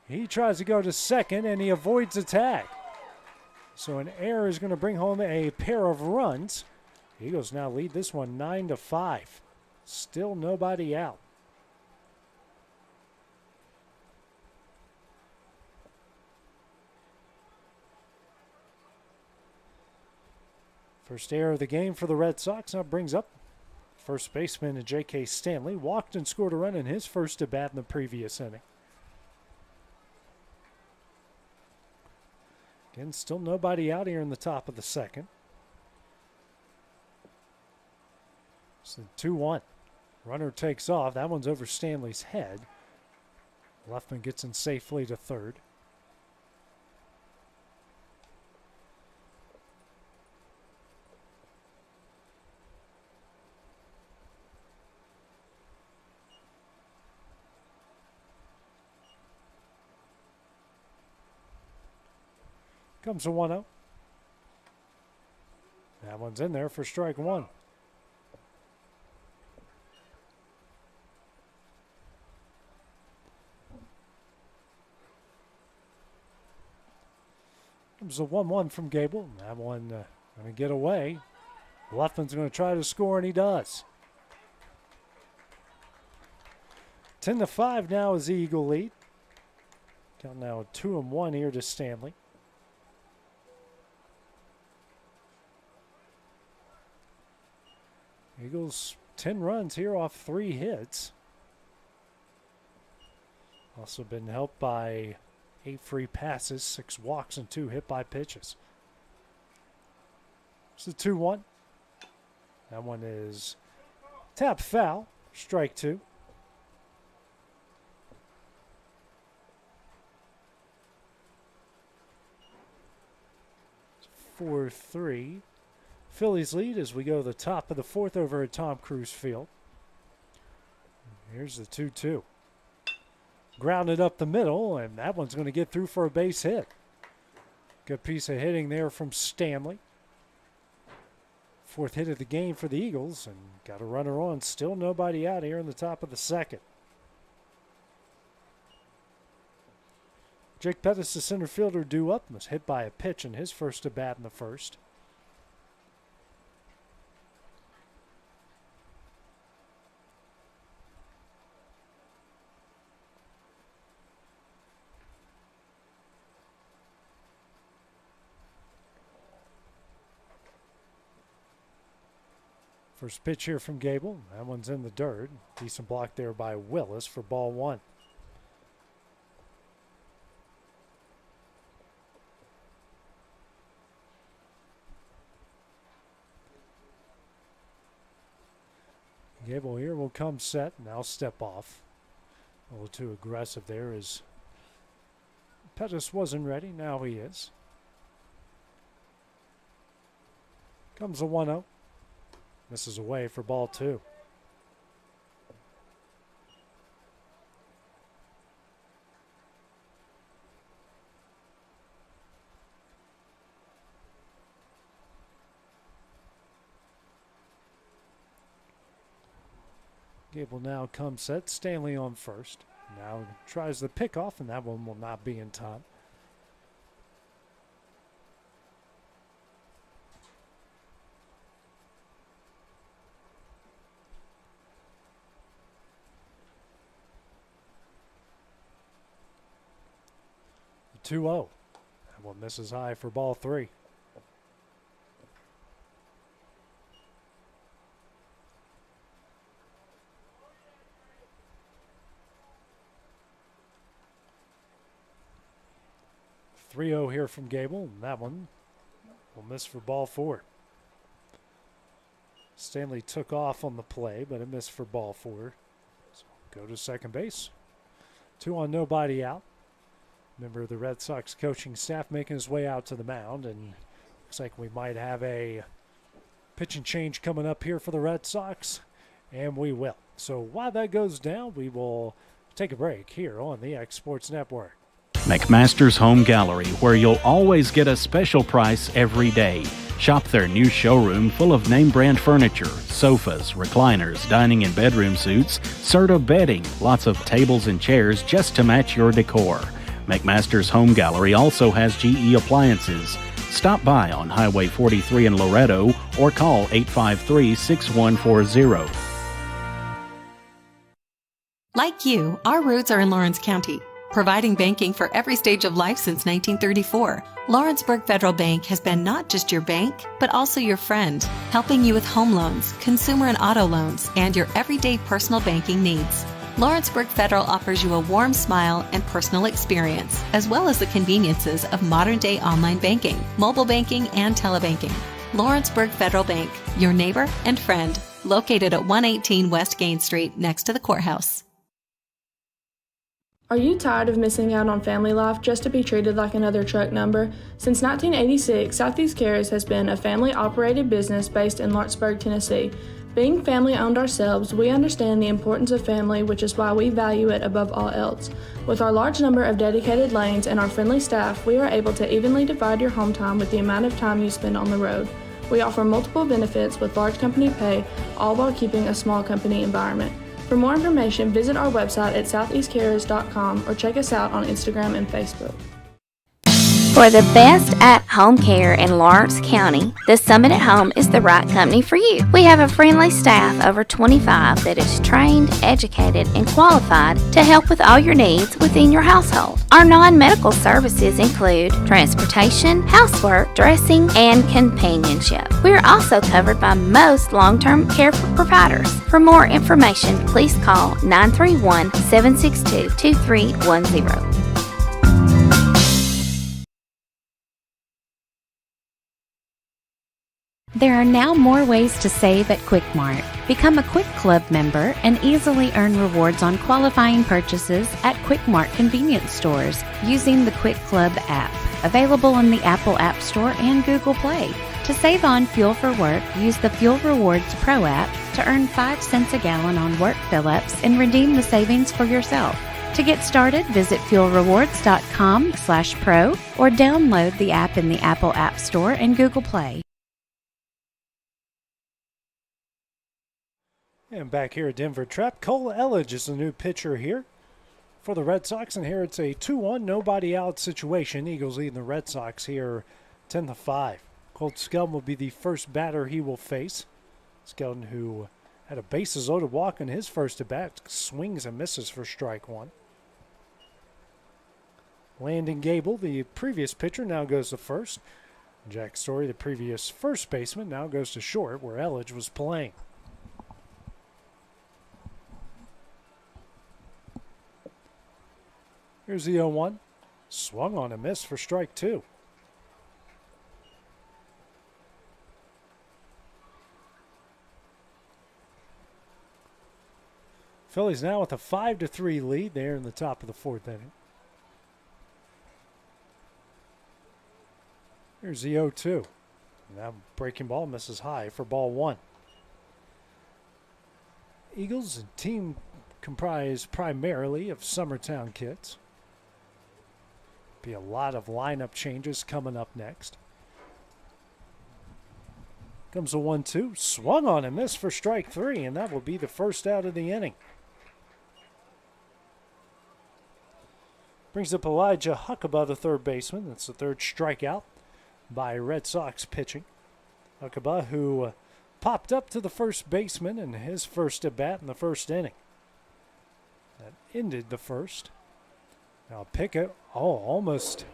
He tries to go to second, and he avoids the tag. So an error is going to bring home a pair of runs. Eagles now lead this one 9-5. Still nobody out. First error of the game for the Red Sox. Now brings up first baseman J.K. Stanley. Walked and scored a run in his first at bat in the previous inning. Again, still nobody out here in the top of the second. So 2-1. Runner takes off. That one's over Stanley's head. Luffman gets in safely to third. Comes a 1-0. That one's in there for strike 1. Comes a 1-1 from Gable. That one going to get away. Luffman's going to try to score, and he does. 10-5 now is the Eagle lead. Count now 2-1 here to Stanley. Eagles 10 runs here off 3 hits. Also been helped by 8 free passes, 6 walks, and 2 hit by pitches. It's a 2-1. That one is tap foul, strike 2. 4-3. Phillies lead as we go to the top of the fourth over at Tom Cruise Field. Here's the 2-2. Grounded up the middle, and that one's going to get through for a base hit. Good piece of hitting there from Stanley. Fourth hit of the game for the Eagles, and got a runner on. Still nobody out here in the top of the second. Jake Pettis, the center fielder, due up, was hit by a pitch in his first at bat in the first. First pitch here from Gable. That one's in the dirt. Decent block there by Willis for ball one. Gable here will come set. Now step off. A little too aggressive there as Pettis wasn't ready. Now he is. Comes a 1-0. Misses away for ball two. Gable now comes set. Stanley on first. Now tries the pickoff, and that one will not be in time. The 2-0. That one misses high for ball three. .30 here from Gable, and that one will miss for ball four. Stanley took off on the play, but it missed for ball four. So go to second base. 2 on, nobody out. Member of the Red Sox coaching staff making his way out to the mound, and looks like we might have a pitching change coming up here for the Red Sox, and we will. So while that goes down, we will take a break here on the X Sports Network. McMaster's Home Gallery, where you'll always get a special price every day. Shop their new showroom full of name-brand furniture, sofas, recliners, dining and bedroom suites, Serta bedding, lots of tables and chairs just to match your decor. McMaster's Home Gallery also has GE appliances. Stop by on Highway 43 in Loretto or call 853-6140. Like you, our roots are in Lawrence County, providing banking for every stage of life since 1934. Lawrenceburg Federal Bank has been not just your bank, but also your friend, helping you with home loans, consumer and auto loans, and your everyday personal banking needs. Lawrenceburg Federal offers you a warm smile and personal experience, as well as the conveniences of modern-day online banking, mobile banking, and telebanking. Lawrenceburg Federal Bank, your neighbor and friend, located at 118 West Gain Street next to the courthouse. Are you tired of missing out on family life just to be treated like another truck number? Since 1986, Southeast Cares has been a family-operated business based in Lawrenceburg, Tennessee. Being family-owned ourselves, we understand the importance of family, which is why we value it above all else. With our large number of dedicated lanes and our friendly staff, we are able to evenly divide your home time with the amount of time you spend on the road. We offer multiple benefits with large company pay, all while keeping a small company environment. For more information, visit our website at southeastcarers.com or check us out on Instagram and Facebook. For the best at-home care in Lawrence County, the Summit at Home is the right company for you. We have a friendly staff over 25 that is trained, educated, and qualified to help with all your needs within your household. Our non-medical services include transportation, housework, dressing, and companionship. We are also covered by most long-term care providers. For more information, please call 931-762-2310. There are now more ways to save at Quick Mart. Become a Quick Club member and easily earn rewards on qualifying purchases at Quick Mart convenience stores using the Quick Club app, available in the Apple App Store and Google Play. To save on fuel for work, use the Fuel Rewards Pro app to earn 5 cents a gallon on work fill-ups and redeem the savings for yourself. To get started, visit fuelrewards.com/pro or download the app in the Apple App Store and Google Play. And back here at Denver Trapp, Cole Elledge is the new pitcher here for the Red Sox. And here it's a 2-1, nobody out situation. Eagles leading the Red Sox here 10-5. Colt Skelton will be the first batter he will face. Skelton, who had a bases loaded walk in his first at-bat, swings and misses for strike one. Landon Gable, the previous pitcher, now goes to first. Jack Story, the previous first baseman, now goes to short, where Elledge was playing. Here's the 0-1. Swung on a miss for strike two. Phillies now with a 5-3 lead there in the top of the fourth inning. Here's the 0-2. Now breaking ball misses high for ball one. Eagles team comprised primarily of Summertown kids. Be a lot of lineup changes coming up next. Comes a 1-2. Swung on and missed for strike three, and that will be the first out of the inning. Brings up Elijah Huckabee, the third baseman. That's the third strikeout by Red Sox pitching. Huckabee, who popped up to the first baseman in his first at-bat in the first inning. That ended the first. Now Pickett, almost.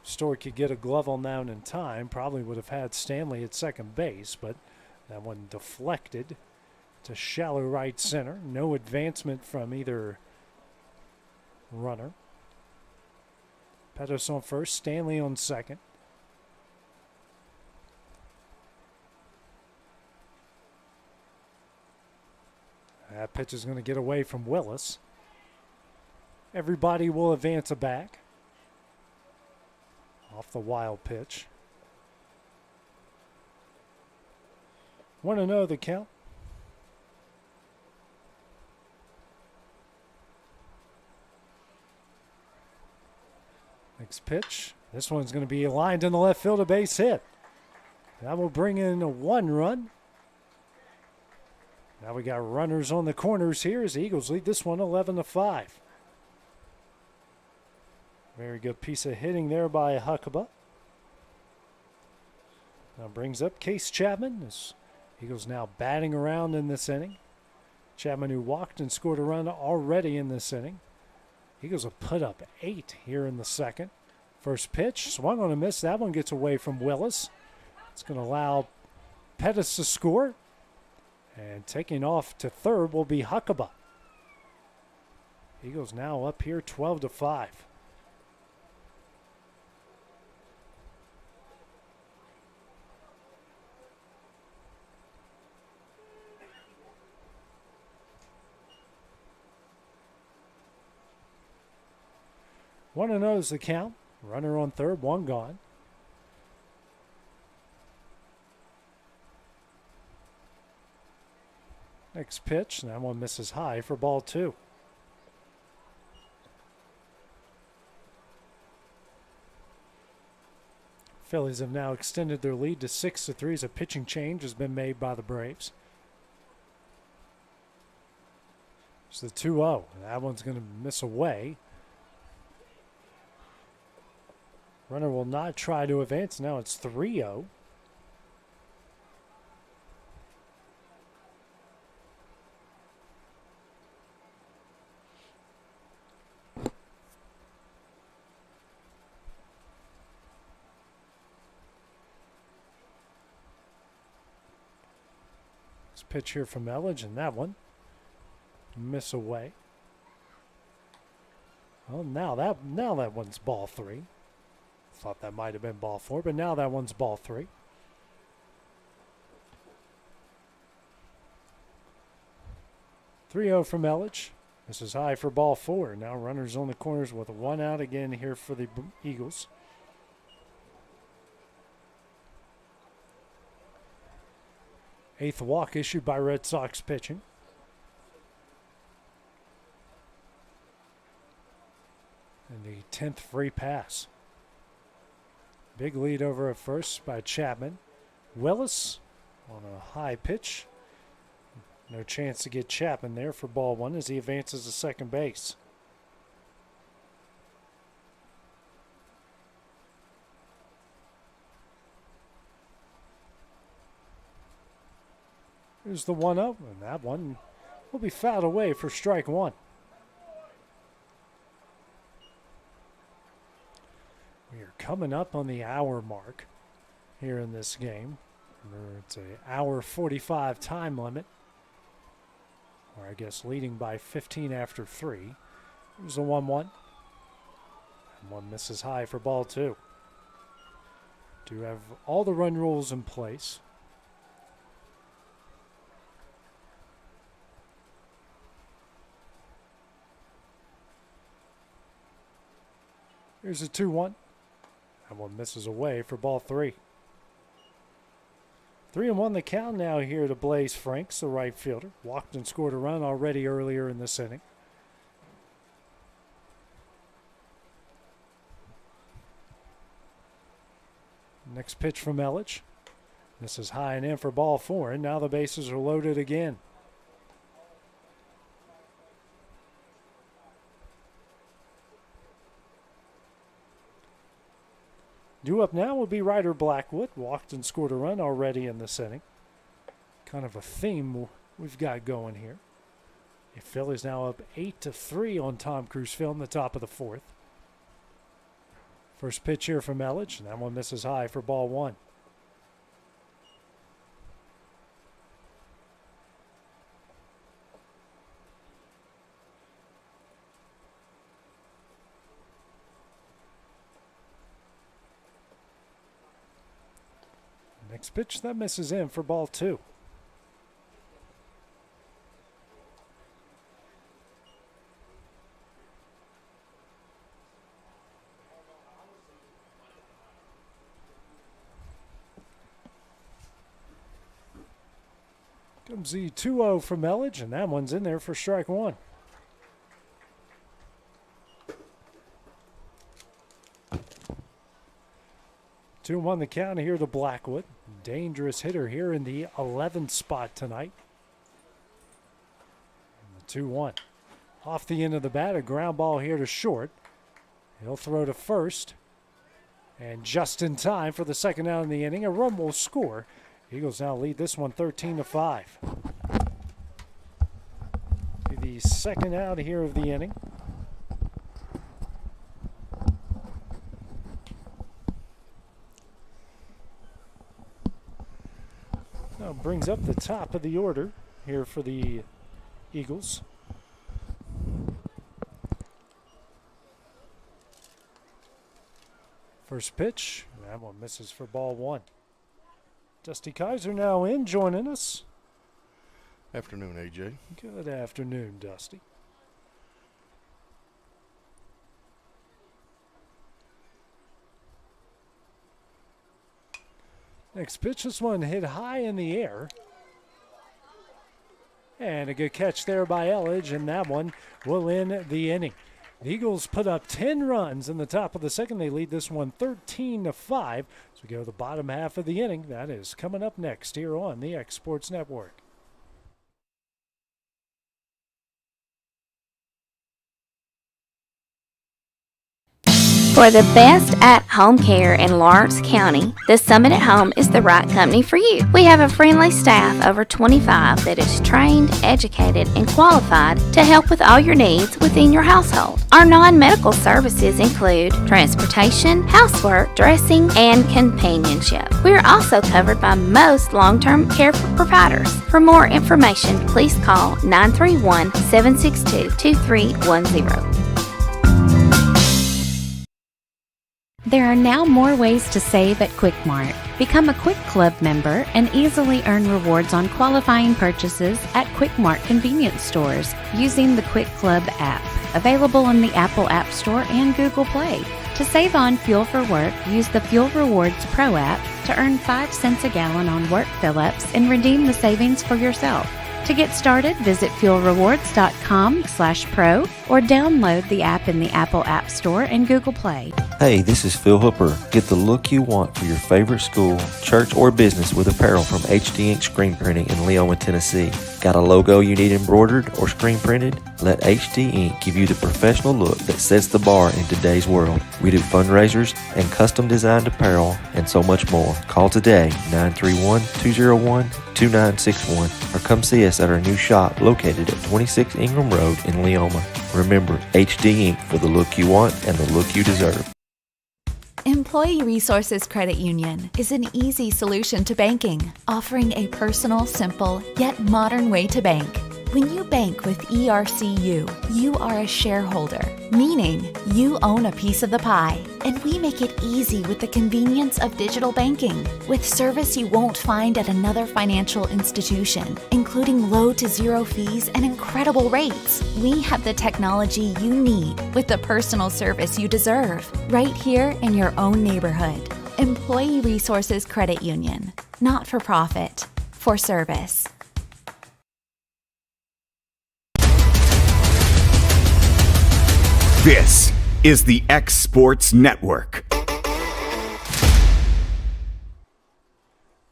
Story could get a glove on that in time. Probably would have had Stanley at second base, but that one deflected to shallow right center. No advancement from either runner. Pettis on first, Stanley on second. That pitch is going to get away from Willis. Everybody will advance a back. Off the wild pitch. 1-0 the count. Next pitch. This one's going to be lined in the left field, a base hit. That will bring in a 1 run. Now we got runners on the corners here as the Eagles lead this one 11-5. Very good piece of hitting there by Huckabee. Now brings up Case Chapman. As Eagles now batting around in this inning. Chapman, who walked and scored a run already in this inning. Eagles have put up 8 here in the second. First pitch, swung on a miss. That one gets away from Willis. It's going to allow Pettis to score. And taking off to third will be Huckabee. Eagles now up here 12-5. One and 0 is the count. Runner on third, one gone. Next pitch, that one misses high for ball two. Phillies have now extended their lead to 6-3 as a pitching change has been made by the Braves. It's the 2-0. That one's going to miss away. Runner will not try to advance. Now it's 3-0. Pitch here from Elledge, and that one miss away. Well, now that one's ball three. Thought that might have been ball four, but now that one's ball three. 3-0 from Elledge. This is high for ball 4. Now runners on the corners with 1 out again here for the Eagles. Eighth walk issued by Red Sox pitching. And the 10th free pass. Big lead over at first by Chapman. Willis on a high pitch. No chance to get Chapman there for ball 1 as he advances to second base. Here's the 1-0, and that one will be fouled away for strike 1. We are coming up on the hour mark here in this game. Remember, it's an hour 45 time limit. Or I guess leading by 15 after 3. Here's the 1-1. And one misses high for ball 2. Do have all the run rules in place. Here's a 2-1. That one misses away for ball 3. 3-1 the count now here to Blaze Franks, the right fielder. Walked and scored a run already earlier in this inning. Next pitch from Elledge. This is high and in for ball 4, and now the bases are loaded again. Due up now will be Ryder Blackwood. Walked and scored a run already in this inning. Kind of a theme we've got going here. The Phillies now up 8-3 on Tom Cruise Field in the top of the 4th. First pitch here from Elledge, and that one misses high for ball 1. Next pitch, that misses in for ball 2. Comes the 2-0 from Elledge, and that one's in there for strike 1. Two and 1 the count here to Blackwood. Dangerous hitter here in the 11th spot tonight. And the 2-1. Off the end of the bat, a ground ball here to short. He'll throw to first. And just in time for the second out in the inning, a run will score. Eagles now lead this one 13-5. The second out here of the inning. Now brings up the top of the order here for the Eagles. First pitch, that one misses for ball 1. Dusty Kaiser now in, joining us. Afternoon, AJ. Good afternoon, Dusty. Next pitch, this one hit high in the air. And a good catch there by Elledge, and that one will end the inning. The Eagles put up 10 runs in the top of the second. They lead this one 13-5. As we go to the bottom half of the inning, that is coming up next here on the X Sports Network. For the best at-home care in Lawrence County, the Summit at Home is the right company for you. We have a friendly staff over 25 that is trained, educated, and qualified to help with all your needs within your household. Our non-medical services include transportation, housework, dressing, and companionship. We are also covered by most long-term care providers. For more information, please call 931-762-2310. There are now more ways to save at Quick Mart. Become a Quick Club member and easily earn rewards on qualifying purchases at Quick Mart convenience stores using the Quick Club app, available in the Apple App Store and Google Play. To save on fuel for work, use the Fuel Rewards Pro app to earn 5 cents a gallon on work fill-ups and redeem the savings for yourself. To get started, visit fuelrewards.com/pro or download the app in the Apple App Store and Google Play. Hey, this is Phil Hooper. Get the look you want for your favorite school, church, or business with apparel from HD Ink Screen Printing in Leoma, Tennessee. Got a logo you need embroidered or screen printed? Let HD Ink give you the professional look that sets the bar in today's world. We do fundraisers and custom designed apparel and so much more. Call today, 931-201-2961, or come see us at our new shop located at 26 Ingram Road in Leoma. Remember, HD Ink for the look you want and the look you deserve. Employee Resources Credit Union is an easy solution to banking, offering a personal, simple, yet modern way to bank. When you bank with ERCU, you are a shareholder, meaning you own a piece of the pie. And we make it easy with the convenience of digital banking, with service you won't find at another financial institution, including low to zero fees and incredible rates. We have the technology you need with the personal service you deserve, right here in your own neighborhood. Employee Resources Credit Union, not for profit, for service. This is the X Sports Network.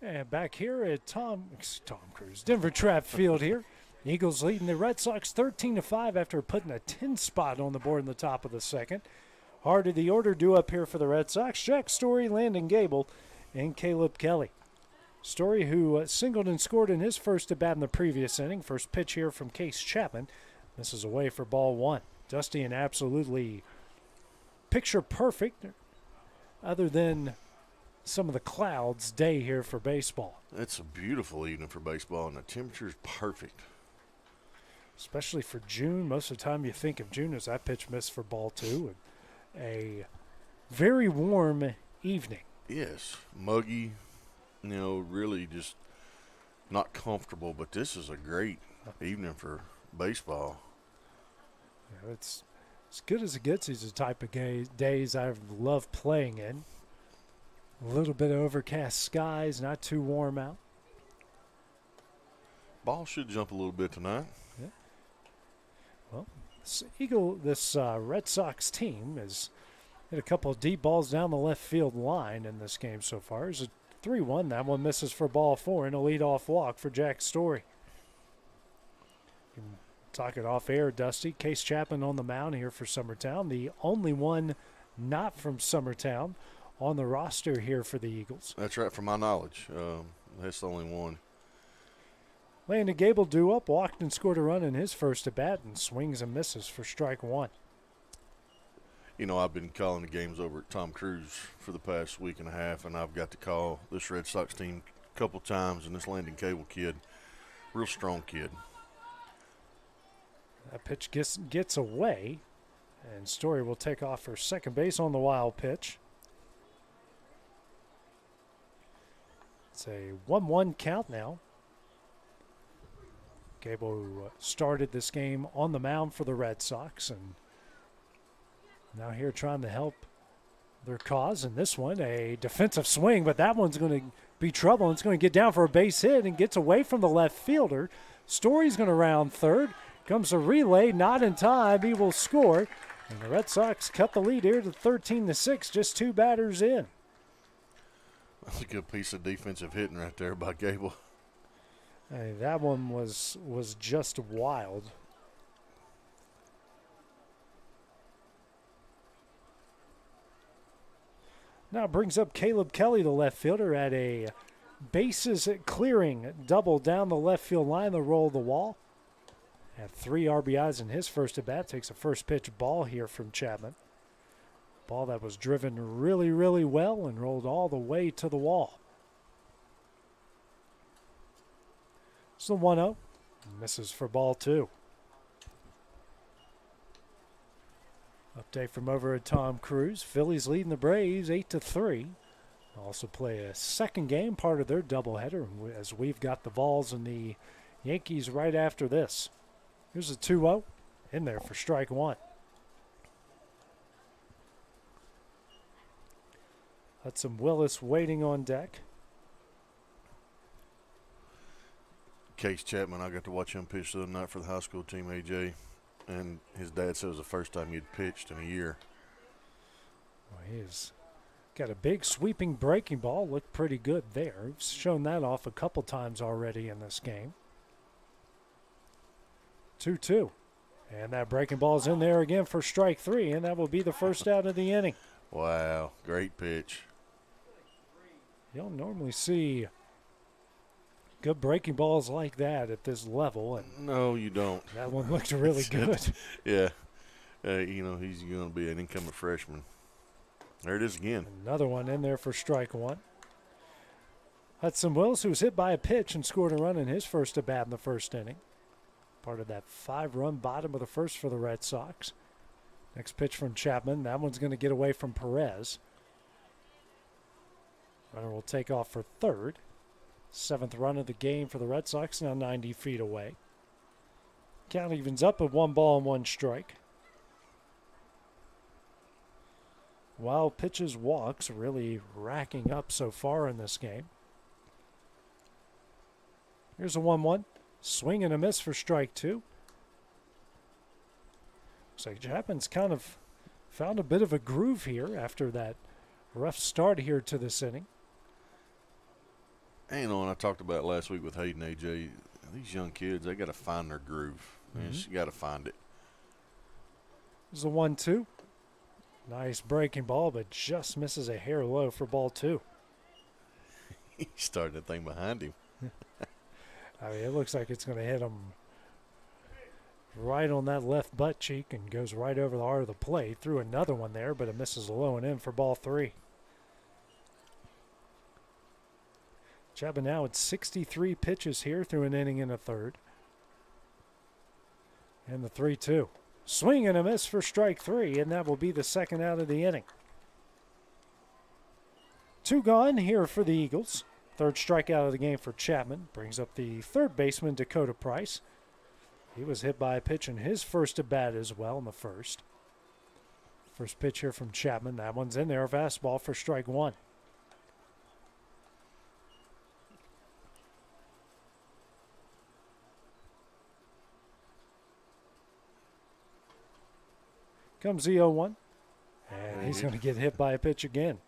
And back here at Tom Cruise, Denver Trapp Field here. Eagles leading the Red Sox 13-5 after putting a 10 spot on the board in the top of the second. Hard of the order due up here for the Red Sox. Jack Story, Landon Gable, and Caleb Kelly. Story, who singled and scored in his first at bat in the previous inning. First pitch here from Case Chapman. This is away for ball one. Dusty and absolutely picture perfect, other than some of the clouds day here for baseball. It's a beautiful evening for baseball, and the temperature is perfect. Especially for June. Most of the time you think of June as that pitch missed for ball two. And a very warm evening. Yes, muggy, really just not comfortable, but this is a great evening for baseball. Yeah, it's as good as it gets. These are the type of days I love playing in. A little bit of overcast skies, not too warm out. Ball should jump a little bit tonight. Yeah. Well, this Red Sox team has hit a couple of deep balls down the left field line in this game so far. It's a 3-1. That one misses for ball four and a leadoff walk for Jack Story. Talk it off air, Dusty. Case Chapman on the mound here for Summertown. The only one not from Summertown on the roster here for the Eagles. That's right, from my knowledge. That's the only one. Landon Gable due up, walked and scored a run in his first at bat, and swings and misses for strike one. I've been calling the games over at Tom Cruise for the past week and a half, and I've got to call this Red Sox team a couple times, and this Landon Gable kid, real strong kid. That pitch gets away, and Story will take off for second base on the wild pitch. It's a 1-1 count now. Gable, who started this game on the mound for the Red Sox, and now here trying to help their cause. And this one, a defensive swing, but that one's going to be trouble. It's going to get down for a base hit and gets away from the left fielder. Story's going to round third. Comes a relay, not in time. He will score. And the Red Sox cut the lead here to 13-6, just two batters in. That's a good piece of defensive hitting right there by Gable. Hey, that one was just wild. Now it brings up Caleb Kelly, the left fielder, at a bases clearing double down the left field line, the roll of the wall. Had 3 RBIs in his first at bat. Takes a first pitch ball here from Chapman. Ball that was driven really, really well and rolled all the way to the wall. It's the 1-0. Misses for ball two. Update from over at Tom Cruise. Phillies leading the Braves 8-3. Also play a second game, part of their doubleheader, as we've got the Vols and the Yankees right after this. Here's a 2-0 in there for strike one. Hudson Willis waiting on deck. Case Chapman, I got to watch him pitch the other night for the high school team, AJ, and his dad said it was the first time he'd pitched in a year. Well, he's got a big sweeping breaking ball. Looked pretty good there. He's shown that off a couple times already in this game. 2-2. And that breaking ball's in there again for strike three, and that will be the first out of the inning. Wow, great pitch. You don't normally see good breaking balls like that at this level. And no, you don't. That one looked really good. Yeah. You know, he's going to be an incoming freshman. There it is again. Another one in there for strike one. Hudson Willis, who was hit by a pitch and scored a run in his first at bat in the first inning. Part of that 5-run bottom of the first for the Red Sox. Next pitch from Chapman. That one's going to get away from Perez. Runner will take off for third. 7th run of the game for the Red Sox, now 90 feet away. Count evens up at 1-1 strike. Wild pitches, walks really racking up so far in this game. Here's a 1-1. Swing and a miss for strike two. Looks like Chapman's kind of found a bit of a groove here after that rough start here to this inning. And, you know, and I talked about last week with Hayden, AJ, these young kids, they got to find their groove. They just got to find it. There's a 1-2. Nice breaking ball, but just misses a hair low for ball two. He started that thing behind him. I mean, it looks like it's going to hit him right on that left butt cheek and goes right over the heart of the plate. Threw another one there, but it misses low and in for ball three. Chapman now at 63 pitches here through an inning and a third. And the 3-2. Swing and a miss for strike three, and that will be the second out of the inning. 2 gone here for the Eagles. Third strikeout of the game for Chapman. Brings up the third baseman, Dakota Price. He was hit by a pitch in his first at bat as well in the first. First pitch here from Chapman. That one's in there. Fastball for strike one. Comes the 0-1. And he's going to get hit by a pitch again.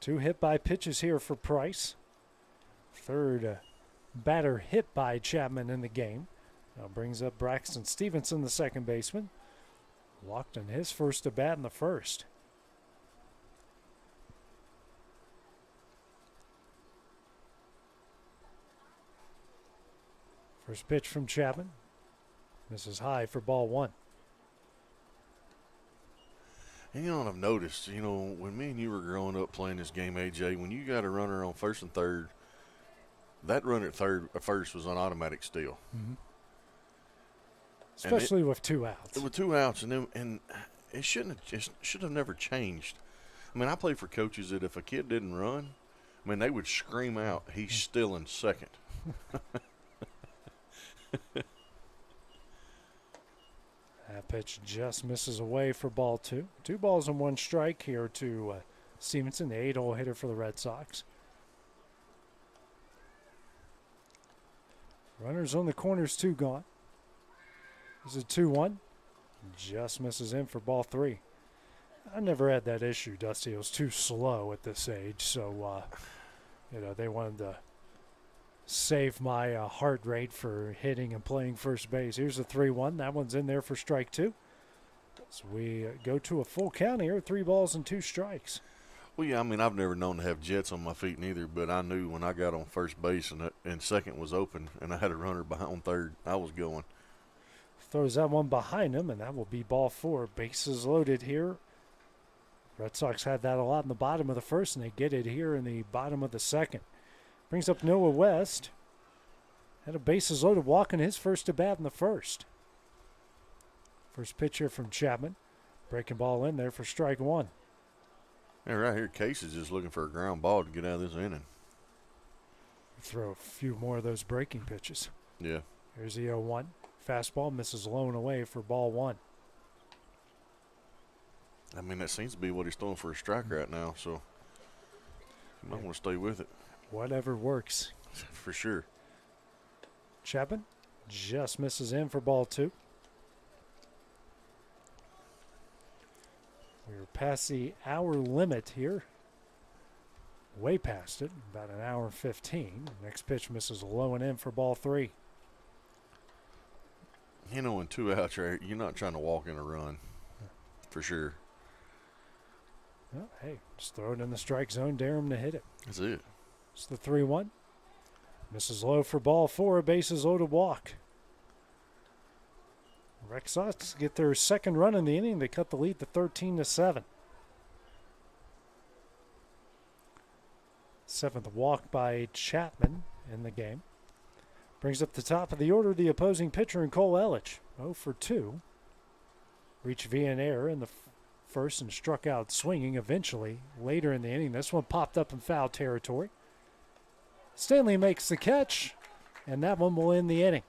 2 hit by pitches here for Price. Third batter hit by Chapman in the game. Now brings up Braxton Stevenson, the second baseman. Walked in his first at bat in the first. First pitch from Chapman. Misses high for ball one. And you know what I've noticed, you know, when me and you were growing up playing this game, AJ, when you got a runner on first and third, that runner at first was on automatic steal. Mm-hmm. Especially with 2 outs. With 2 outs, and it should have never changed. I mean, I played for coaches that if a kid didn't run, I mean, they would scream out, "He's still in second." That pitch just misses away for ball two. 2 balls and 1 strike here to Stevenson, the 8-hole hitter for the Red Sox. Runners on the corners, 2 gone. This is a 2-1. Just misses in for ball 3. I never had that issue, Dusty. It was too slow at this age, so they wanted to save my heart rate for hitting and playing first base. Here's a 3-1. That one's in there for strike 2. So we go to a full count here, 3 balls and 2 strikes. Well, yeah, I mean, I've never known to have jets on my feet neither, but I knew when I got on first base and second was open and I had a runner behind third, I was going. Throws that one behind him, and that will be ball 4. Bases loaded here. Red Sox had that a lot in the bottom of the first, and they get it here in the bottom of the second. Brings up Noah West. Had a bases loaded walk in his first at bat in the first. First pitch here from Chapman. Breaking ball in there for strike one. Yeah, right here, Case is just looking for a ground ball to get out of this inning. Throw a few more of those breaking pitches. Yeah. Here's the 0-1. Fastball misses low and away for ball one. I mean, that seems to be what he's throwing for a strike right now, so you might want to stay with it. Whatever works. For sure. Chapman just misses in for ball two. We're past the hour limit here. Way past it, about an hour and 15. Next pitch misses low and in for ball three. You know, in 2 outs, right, you're not trying to walk in a run, for sure. Well, hey, just throw it in the strike zone, dare him to hit it. That's it. It's the 3-1. Misses low for ball four, bases loaded walk. Red Sox get their second run in the inning. They cut the lead to 13-7. Seventh walk by Chapman in the game. Brings up the top of the order the opposing pitcher in Cole Ellich. 0 for 2. Reached via an error in the first and struck out swinging eventually later in the inning. This one popped up in foul territory. Stanley makes the catch, and that one will end the inning.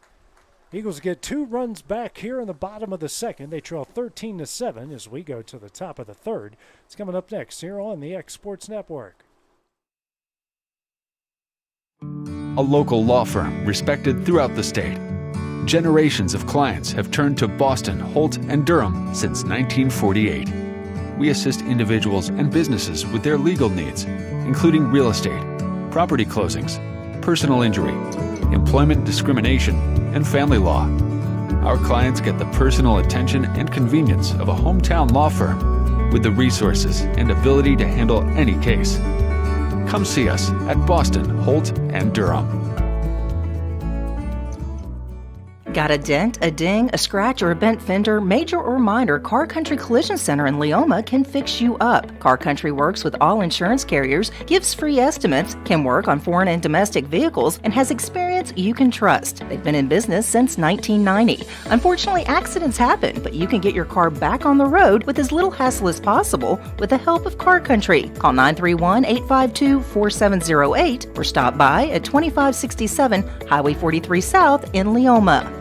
Eagles get 2 runs back here in the bottom of the second. They trail 13-7 as we go to the top of the third. It's coming up next here on the X Sports Network. A local law firm respected throughout the state. Generations of clients have turned to Boston, Holt, and Durham since 1948. We assist individuals and businesses with their legal needs, including real estate, property closings, personal injury, employment discrimination, and family law. Our clients get the personal attention and convenience of a hometown law firm with the resources and ability to handle any case. Come see us at Boston, Holt, and Durham. Got a dent, a ding, a scratch, or a bent fender? Major or minor, Car Country Collision Center in Leoma can fix you up. Car Country works with all insurance carriers, gives free estimates, can work on foreign and domestic vehicles, and has experience you can trust. They've been in business since 1990. Unfortunately, accidents happen, but you can get your car back on the road with as little hassle as possible with the help of Car Country. Call 931-852-4708 or stop by at 2567 Highway 43 South in Leoma.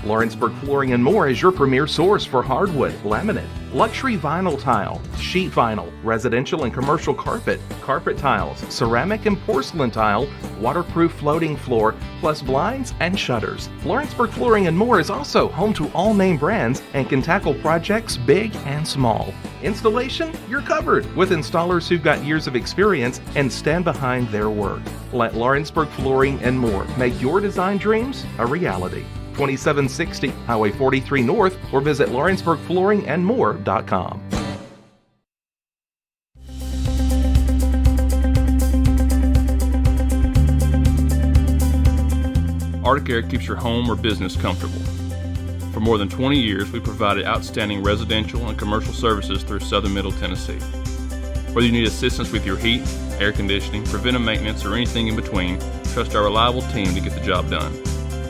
Lawrenceburg Flooring and More is your premier source for hardwood, laminate, luxury vinyl tile, sheet vinyl, residential and commercial carpet, carpet tiles, ceramic and porcelain tile, waterproof floating floor, plus blinds and shutters. Lawrenceburg Flooring and More is also home to all name brands and can tackle projects big and small. Installation? You're covered with installers who've got years of experience and stand behind their work. Let Lawrenceburg Flooring and More make your design dreams a reality. 2760 Highway 43 North or visit LawrenceburgFlooringandMore.com. Arctic Air keeps your home or business comfortable. For more than 20 years, we've provided outstanding residential and commercial services through Southern Middle Tennessee. Whether you need assistance with your heat, air conditioning, preventive maintenance, or anything in between, trust our reliable team to get the job done.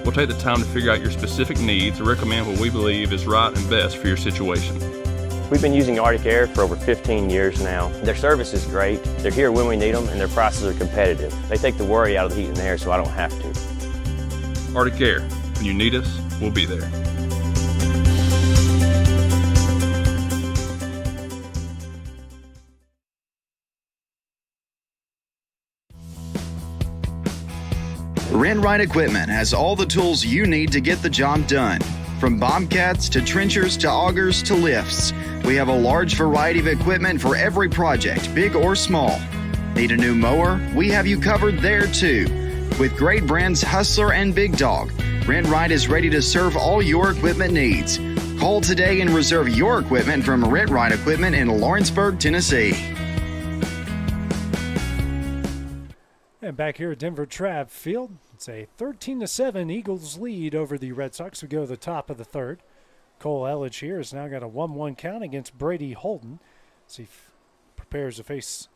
We'll take the time to figure out your specific needs and recommend what we believe is right and best for your situation. We've been using Arctic Air for over 15 years now. Their service is great, they're here when we need them, and their prices are competitive. They take the worry out of the heat and air so I don't have to. Arctic Air, when you need us, we'll be there. Rent-Right Equipment has all the tools you need to get the job done. From bobcats to trenchers to augers to lifts, we have a large variety of equipment for every project, big or small. Need a new mower? We have you covered there too. With great brands Hustler and Big Dog, Rent-Right is ready to serve all your equipment needs. Call today and reserve your equipment from Rent-Right Equipment in Lawrenceburg, Tennessee. And back here at Denver Trapp Field, it's a 13-7 Eagles lead over the Red Sox. We go to the top of the third. Cole Elledge here has now got a 1-1 count against Brady Holden as he prepares to face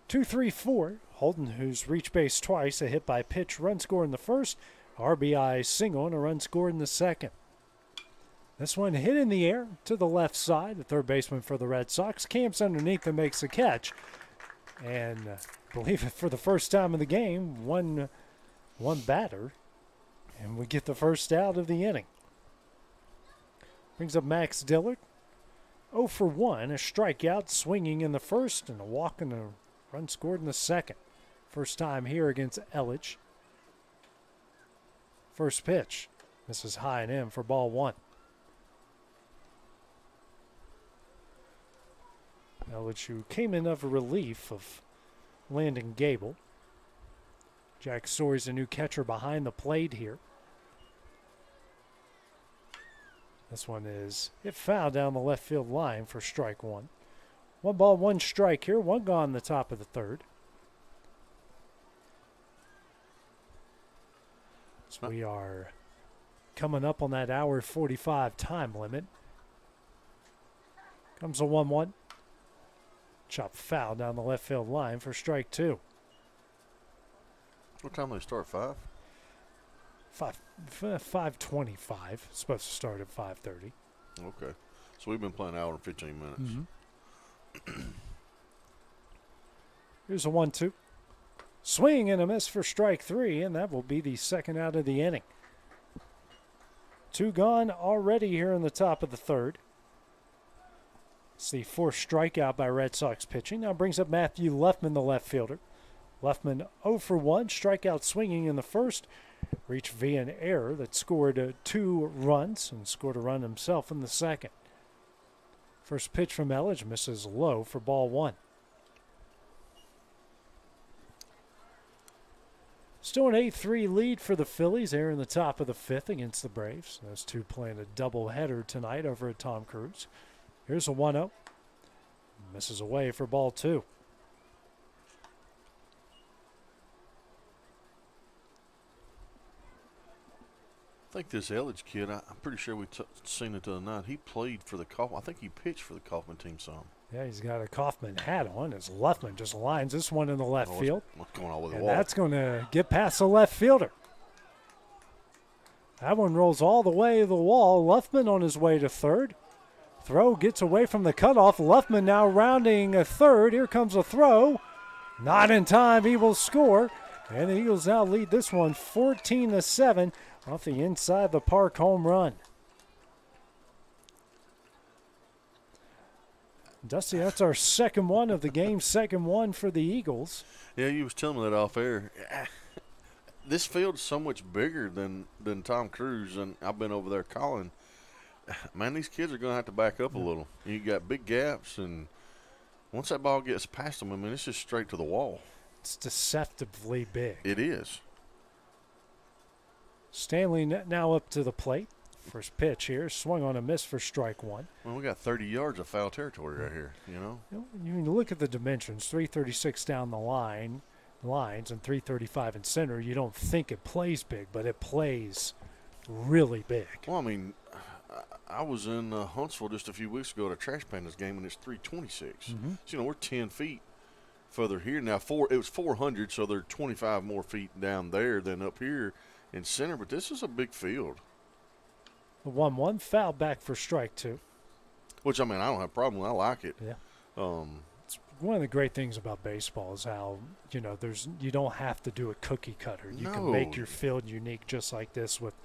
2-3-4. Holden, who's reached base twice, a hit by pitch, run score in the first, RBI single, and a run scored in the second. This one hit in the air to the left side. The third baseman for the Red Sox camps underneath and makes a catch. And I believe it for the first time in the game, one batter, and we get the first out of the inning. Brings up Max Dillard. 0 for 1, a strikeout, swinging in the first, and a walk and a run scored in the second. First time here against Elledge. First pitch. This is high and in for ball 1. Elledge, who came in of a relief of Landon Gable. Jack Story's a new catcher behind the plate here. This one is hit foul down the left field line for strike 1. 1 ball, 1 strike here. 1 gone the top of the third. So we are coming up on that hour 45 time limit. Comes a 1-1. Chop foul down the left field line for strike 2. What time do they start? 5? 5:25. Supposed to start at 5:30. Okay. So we've been playing an hour and 15 minutes. Mm-hmm. Here's a 1-2. Swing and a miss for strike 3, and that will be the second out of the inning. 2 gone already here in the top of the third. It's the 4th strikeout by Red Sox pitching. Now brings up Matthew Luffman, the left fielder. Luffman 0 for 1, strikeout swinging in the first. Reached via an error that scored 2 runs and scored a run himself in the second. First pitch from Elledge misses low for ball 1. Still an 8-3 lead for the Phillies there in the top of the 5th against the Braves. Those two playing a doubleheader tonight over at Tom Cruise. Here's a 1-0. Misses away for ball 2. I think this Elledge kid, I'm pretty sure we seen it the other night. He played for the Kaufman. I think he pitched for the Kaufman team some. Yeah, he's got a Kaufman hat on as Luffman just lines this one in the left field. What's going on with the and wall? That's going to get past the left fielder. That one rolls all the way to the wall. Luffman on his way to third. Throw gets away from the cutoff. Luffman now rounding a third. Here comes a throw. Not in time. He will score. And the Eagles now lead this one 14-7 off the inside the park home run. Dusty, that's our second one of the game, second one for the Eagles. Yeah, you was telling me that off air. This field's so much bigger than Tom Cruise, and I've been over there calling. Man, these kids are going to have to back up a little. You got big gaps, and once that ball gets past them, I mean, it's just straight to the wall. It's deceptively big. It is. Stanley now up to the plate. First pitch here, swung on a miss for strike 1. Well, we got 30 yards of foul territory right here, you know. You look at the dimensions, 336 down the lines and 335 in center. You don't think it plays big, but it plays really big. Well, I mean, I was in Huntsville just a few weeks ago at a Trash Pandas game, and it's 326. Mm-hmm. So, you know, we're 10 feet further here. Now, it was 400, so they're 25 more feet down there than up here in center, but this is a big field. The 1-1 foul back for strike 2. Which, I mean, I don't have a problem with. I like it. Yeah. It's one of the great things about baseball is how, you know, you don't have to do a cookie cutter. You can make your field unique just like this with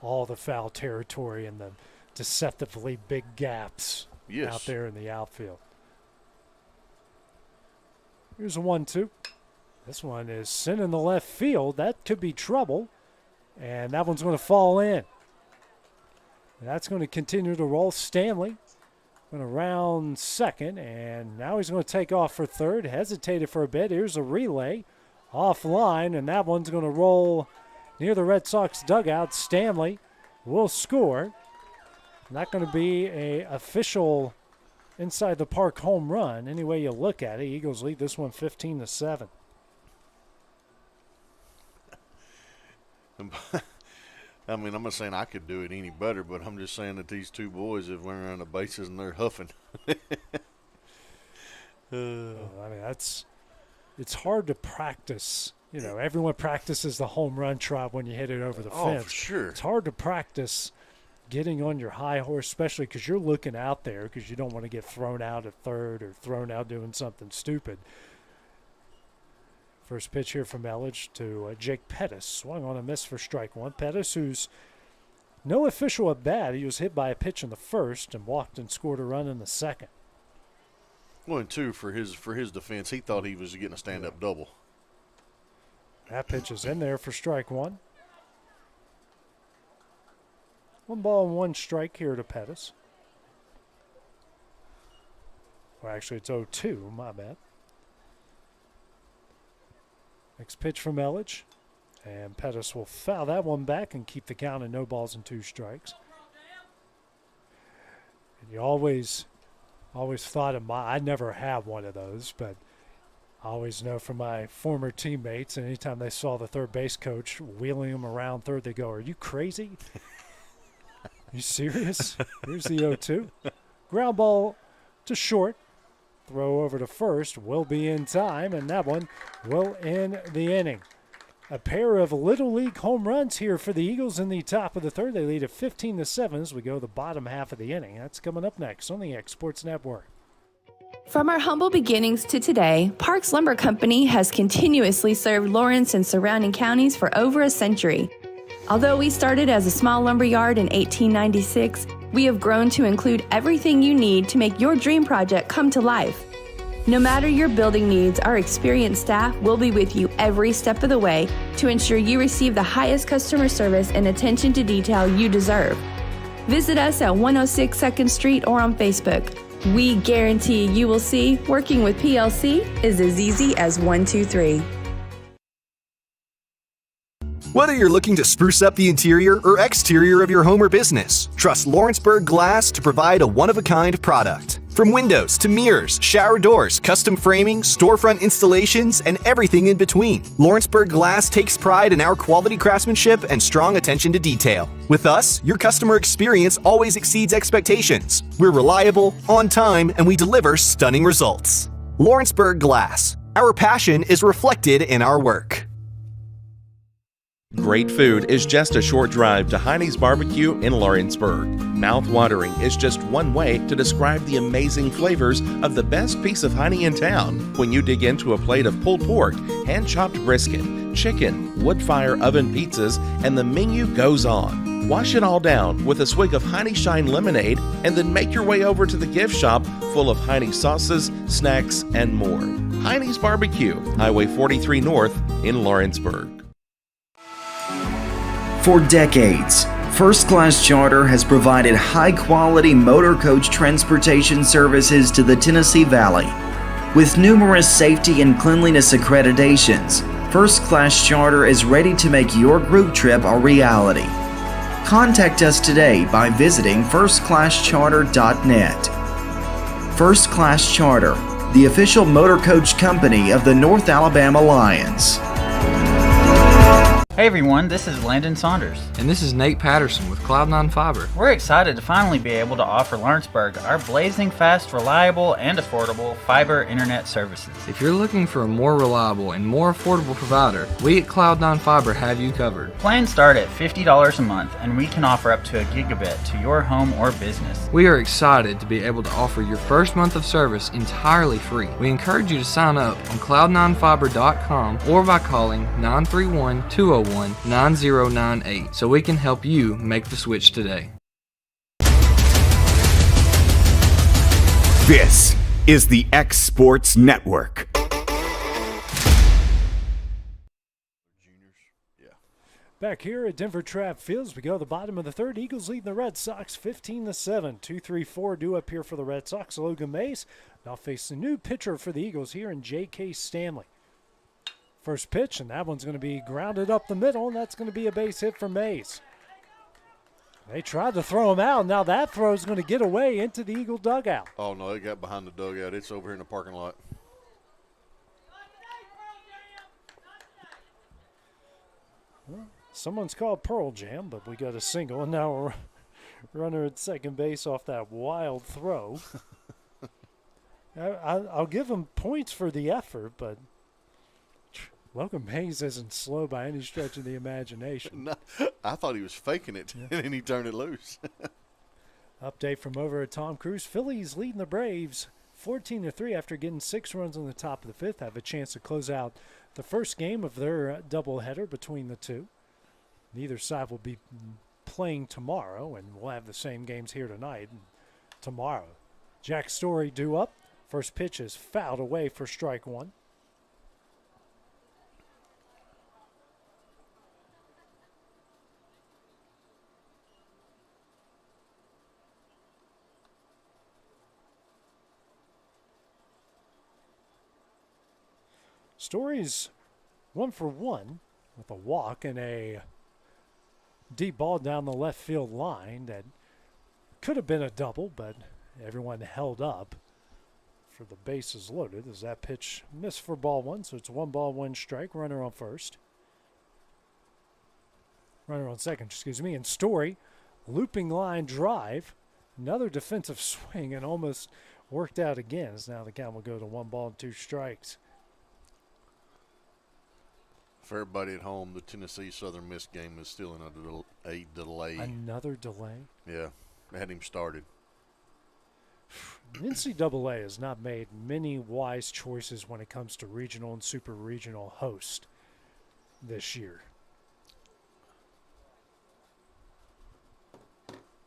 all the foul territory and the deceptively big gaps out there in the outfield. Here's a 1-2. This one is sent in the left field. That could be trouble. And that one's going to fall in. That's going to continue to roll. Stanley going to round second, and now he's going to take off for third. Hesitated for a bit. Here's a relay offline, and that one's going to roll near the Red Sox dugout. Stanley will score. Not going to be a official inside the park home run. Any way you look at it, Eagles lead this one 15-7. I mean, I'm not saying I could do it any better, but I'm just saying that these two boys have run around the bases and they're huffing. I mean, it's hard to practice. You know, everyone practices the home run trot when you hit it over the fence. For sure. It's hard to practice getting on your high horse, especially because you're looking out there because you don't want to get thrown out at third or thrown out doing something stupid. First pitch here from Elledge to Jake Pettis. Swung on a miss for strike one. Pettis, who's no official at bat. He was hit by a pitch in the first and walked and scored a run in the second. Well, and two, for his defense, he thought he was getting a stand-up double. That pitch is in there for strike one. 1 ball and 1 strike here to Pettis. Well, actually, it's 0-2. My bad. Next pitch from Elledge. And Pettis will foul that one back and keep the count at no balls and 2 strikes. And you always thought I never had one of those, but I always know from my former teammates, and anytime they saw the third base coach wheeling him around third, they go, "Are you crazy? You serious?" Here's the 0-2. Ground ball to short. Throw over to first will be in time, and that one will end the inning. A pair of Little League home runs here for the Eagles in the top of the third. They lead at 15-7 as we go the bottom half of the inning. That's coming up next on the X Sports Network. From our humble beginnings to today, Parks Lumber Company has continuously served Lawrence and surrounding counties for over a century. Although we started as a small lumber yard in 1896, we have grown to include everything you need to make your dream project come to life. No matter your building needs, our experienced staff will be with you every step of the way to ensure you receive the highest customer service and attention to detail you deserve. Visit us at 106 2nd Street or on Facebook. We guarantee you will see working with PLC is as easy as 1, 2, 3. Whether you're looking to spruce up the interior or exterior of your home or business, trust Lawrenceburg Glass to provide a one-of-a-kind product. From windows to mirrors, shower doors, custom framing, storefront installations, and everything in between, Lawrenceburg Glass takes pride in our quality craftsmanship and strong attention to detail. With us, your customer experience always exceeds expectations. We're reliable, on time, and we deliver stunning results. Lawrenceburg Glass. Our passion is reflected in our work. Great food is just a short drive to Heine's Barbecue in Lawrenceburg. Mouth-watering is just one way to describe the amazing flavors of the best piece of Heine in town. When you dig into a plate of pulled pork, hand-chopped brisket, chicken, wood-fire oven pizzas, and the menu goes on. Wash it all down with a swig of Heine Shine lemonade and then make your way over to the gift shop full of Heine sauces, snacks, and more. Heine's Barbecue, Highway 43 North in Lawrenceburg. For decades, First Class Charter has provided high-quality motor coach transportation services to the Tennessee Valley. With numerous safety and cleanliness accreditations, First Class Charter is ready to make your group trip a reality. Contact us today by visiting firstclasscharter.net. First Class Charter, the official motor coach company of the North Alabama Lions. Hey everyone, this is Landon Saunders. And this is Nate Patterson with Cloud9 Fiber. We're excited to finally be able to offer Lawrenceburg our blazing fast, reliable, and affordable fiber internet services. If you're looking for a more reliable and more affordable provider, we at Cloud9 Fiber have you covered. Plans start at $50 a month, and we can offer up to a gigabit to your home or business. We are excited to be able to offer your first month of service entirely free. We encourage you to sign up on cloud9fiber.com or by calling 931-201-9098 so we can help you make the switch today. This is the X Sports Network. Back here at Denver Trapp Fields, we go to the bottom of the third. Eagles lead the Red Sox 15-7. 2-3-4 due up here for the Red Sox. Logan Mays now face the new pitcher for the Eagles here in J.K. Stanley. First pitch, and that one's going to be grounded up the middle, and that's going to be a base hit for Mays. They tried to throw him out. Now that throw is going to get away into the Eagle dugout. Oh, no, it got behind the dugout. It's over here in the parking lot. Well, someone's called Pearl Jam, but we got a single, and now we're runner at second base off that wild throw. I'll give him points for the effort, but Logan Hayes isn't slow by any stretch of the imagination. No, I thought he was faking it, and then he turned it loose. Update from over at Tom Cruise. Phillies leading the Braves 14-3 after getting 6 runs in the top of the fifth. Have a chance to close out the first game of their doubleheader between the two. Neither side will be playing tomorrow, and we'll have the same games here tonight and tomorrow. Jack Story due up. First pitch is fouled away for strike one. Story's 1 for 1 with a walk and a deep ball down the left field line that could have been a double, but everyone held up for the bases loaded as that pitch missed for ball one. So it's 1 ball, 1 strike. Runner on first. Runner on second, excuse me. And Story, looping line drive. Another defensive swing and almost worked out again. As now the count will go to 1 ball and 2 strikes. For everybody at home, the Tennessee Southern Miss game is still in a delay. Another delay? Yeah, they had him started. NCAA has not made many wise choices when it comes to regional and super regional host this year.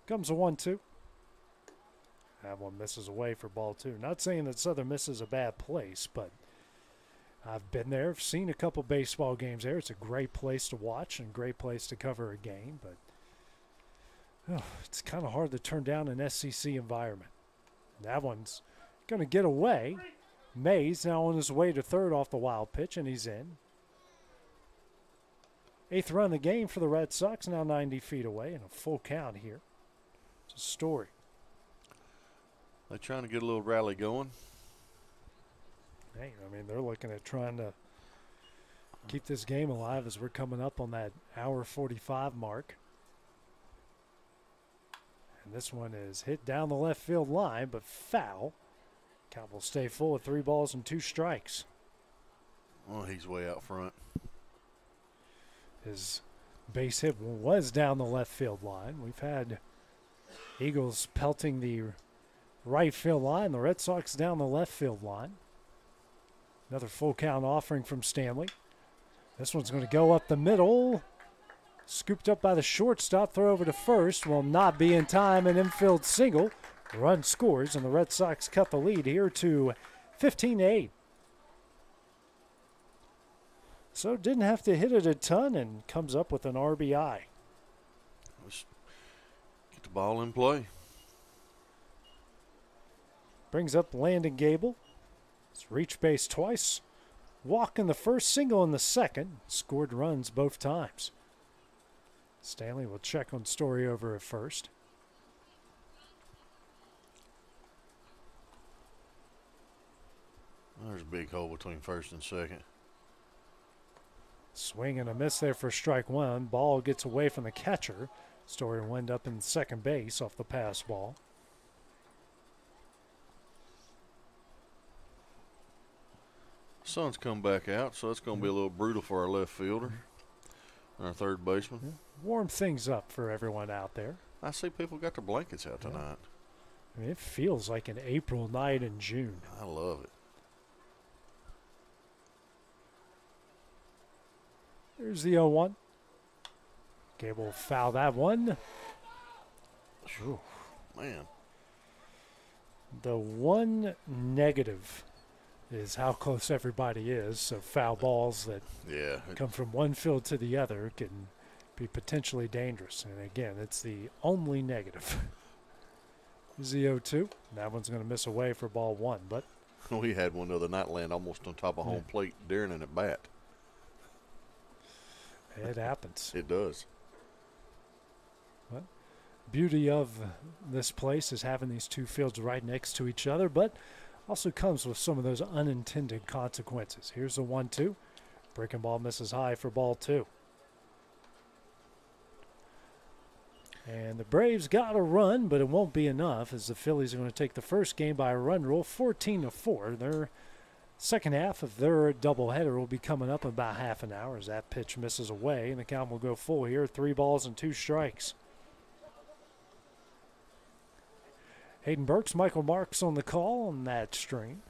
Comes a 1-2. That one misses away for ball 2. Not saying that Southern Miss is a bad place, but I've been there, I've seen a couple baseball games there. It's a great place to watch and a great place to cover a game, but it's kind of hard to turn down an SEC environment. That one's going to get away. Mays now on his way to third off the wild pitch, and he's in. 8th run of the game for the Red Sox, now 90 feet away, and a full count here. It's a Story. They're trying to get a little rally going. Hey, I mean, they're looking at trying to keep this game alive as we're coming up on that hour 45 mark. And this one is hit down the left field line, but foul. Count will stay full at 3 balls and 2 strikes. Oh, he's way out front. His base hit was down the left field line. We've had Eagles pelting the right field line, the Red Sox down the left field line. Another full count offering from Stanley. This one's going to go up the middle. Scooped up by the shortstop. Throw over to first. Will not be in time. An infield single. Run scores, and the Red Sox cut the lead here to 15-8. So didn't have to hit it a ton and comes up with an RBI. Let's get the ball in play. Brings up Landon Gable. It's reached base twice. Walk in the first, single in the second. Scored runs both times. Stanley will check on Story over at first. There's a big hole between first and second. Swing and a miss there for strike one. Ball gets away from the catcher. Story will end up in second base off the pass ball. Sun's come back out, so it's going to be a little brutal for our left fielder, our third baseman. Warm things up for everyone out there. I see people got their blankets out tonight. I mean, it feels like an April night in June. I love it. There's the 0-1. Gable will foul that one. Ooh. Man. The one negative is how close everybody is. So foul balls that come from one field to the other can be potentially dangerous. And again, it's the only negative. Here's the 0-2. That one's going to miss away for ball one. But we had one the other night land almost on top of home plate during an at bat. It happens. It does. But beauty of this place is having these two fields right next to each other, but also comes with some of those unintended consequences. Here's the 1-2. Breaking ball misses high for ball two. And the Braves got a run, but it won't be enough as the Phillies are going to take the first game by a run rule, 14-4. Their second half of their doubleheader will be coming up in about half an hour as that pitch misses away, and the count will go full here, 3 balls and 2 strikes. Hayden Burks, Michael Marks on the call on that string.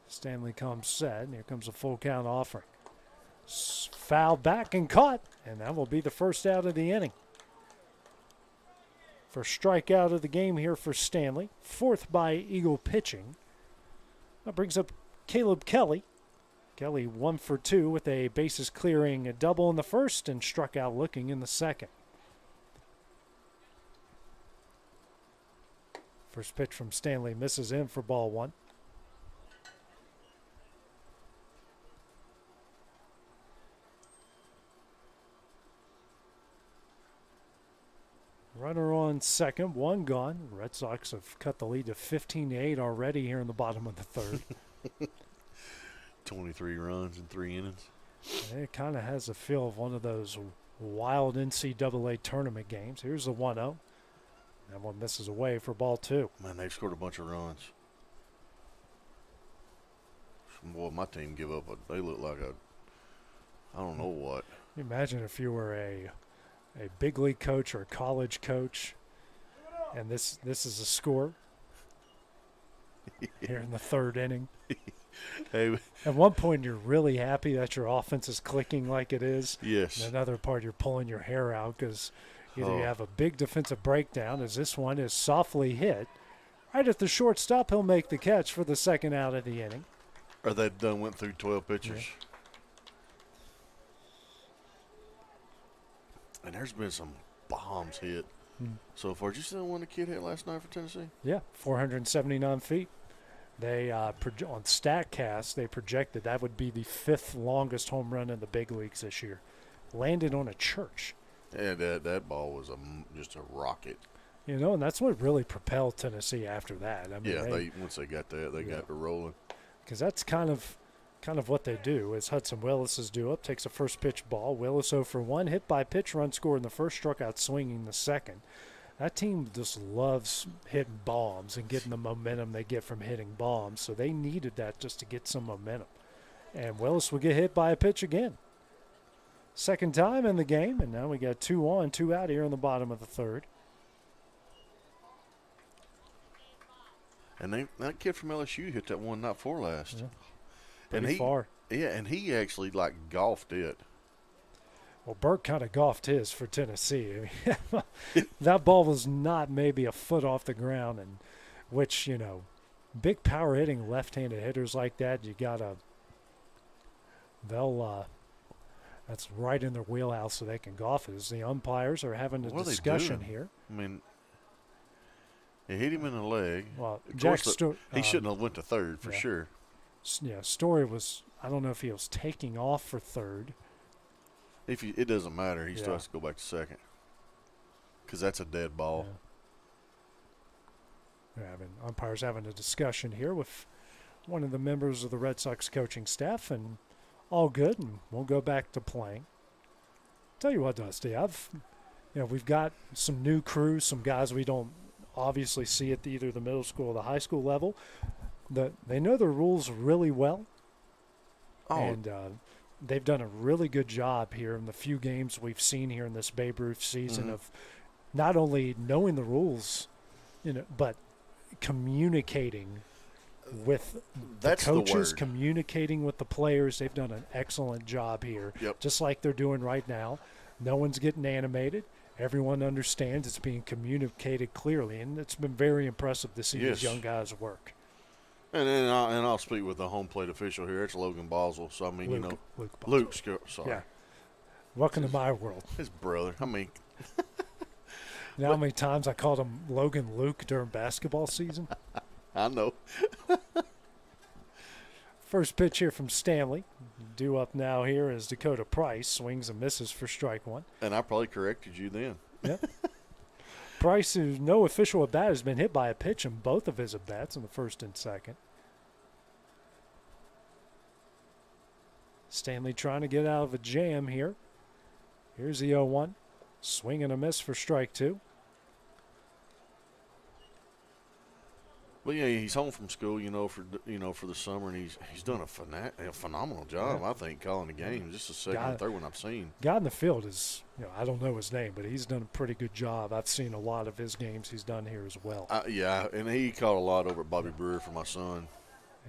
Stanley comes set, and here comes a full count offering. Foul back and caught, and that will be the first out of the inning. First strikeout of the game here for Stanley. 4th by Eagle pitching. That brings up Caleb Kelly. Kelly 1 for 2 with a bases clearing a double in the first and struck out looking in the second. First pitch from Stanley misses in for ball 1. Runner on second, 1 gone. Red Sox have cut the lead to 15-8 already here in the bottom of the third. 23 runs in 3 innings. It kind of has a feel of one of those wild NCAA tournament games. Here's the 1-0. That one misses away for ball 2. Man, they've scored a bunch of runs. Boy, my team give up. They look like I don't know what. Imagine if you were a big league coach or a college coach, and this is a score here in the third inning. Hey, at one point, you're really happy that your offense is clicking like it is. Yes. And another part, you're pulling your hair out because either you have a big defensive breakdown, as this one is softly hit. Right at the shortstop, he'll make the catch for the second out of the inning. Or they done went through 12 pitchers. Yeah. And there's been some bombs hit so far. Did you see the one the kid hit last night for Tennessee? Yeah, 479 feet. They on StatCast, they projected that would be the 5th longest home run in the big leagues this year. Landed on a church. Yeah, that ball was just a rocket. You know, and that's what really propelled Tennessee after that. I mean, yeah, once they got that, they got it rolling. Because that's kind of what they do. Is Hudson Willis is due up, takes a first pitch ball. Willis 0 for 1, hit by pitch, run scored in the first, struck out swinging the second. That team just loves hitting bombs and getting the momentum they get from hitting bombs. So they needed that just to get some momentum. And Willis will get hit by a pitch again. Second time in the game, and now we got 2 on, 2 out here in the bottom of the third. And that kid from LSU hit that one not for last. Yeah. Pretty far. Yeah, and he actually golfed it. Well, Burke kind of golfed his for Tennessee. I mean, that ball was not maybe a foot off the ground, and which, you know, big power hitting left-handed hitters like that, you gotta that's right in their wheelhouse so they can golf it. As the umpires are having a discussion here. I mean, he hit him in the leg. Well, he shouldn't have went to third for sure. Yeah, Story was, I don't know if he was taking off for third. It doesn't matter. He still has to go back to second because that's a dead ball. Yeah. Umpires having a discussion here with one of the members of the Red Sox coaching staff, and all good, and we'll go back to playing. Tell you what, Dusty, we've got some new crews, some guys we don't obviously see at either the middle school or the high school level. They know the rules really well, and they've done a really good job here in the few games we've seen here in this Babe Ruth season of not only knowing the rules, but communicating with the coaches, communicating with the players. They've done an excellent job here, just like they're doing right now. No one's getting animated. Everyone understands it's being communicated clearly, and it's been very impressive to see these young guys work. And then I'll speak with the home plate official here. It's Logan Boswell. So, I mean, Luke, sorry. Yeah. Welcome to my world. His brother. I mean. You know how many times I called him Logan Luke during basketball season? I know. First pitch here from Stanley. Due up now here is Dakota Price. Swings and misses for strike 1. And I probably corrected you then. Yep. Price, who's no official at bat, has been hit by a pitch in both of his at-bats in the first and second. Stanley trying to get out of a jam here. Here's the 0-1. Swing and a miss for strike 2. Well, yeah, he's home from school, for the summer, and he's done a phenomenal job, I think, calling the game. Just a second and third one I've seen. Guy in the field is, I don't know his name, but he's done a pretty good job. I've seen a lot of his games he's done here as well. Yeah, and he caught a lot over at Bobby Brewer for my son.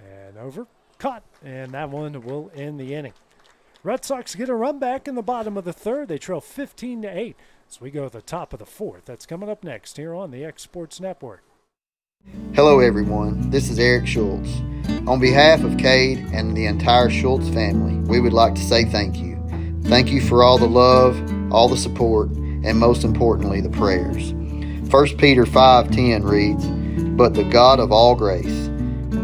And over, caught, and that one will end the inning. Red Sox get a run back in the bottom of the third. They trail 15-8 as we go to the top of the fourth. That's coming up next here on the X Sports Network. Hello everyone, this is Eric Schultz. On behalf of Cade and the entire Schultz family, we would like to say thank you. Thank you for all the love, all the support, and most importantly, the prayers. 1 Peter 5:10 reads, "But the God of all grace,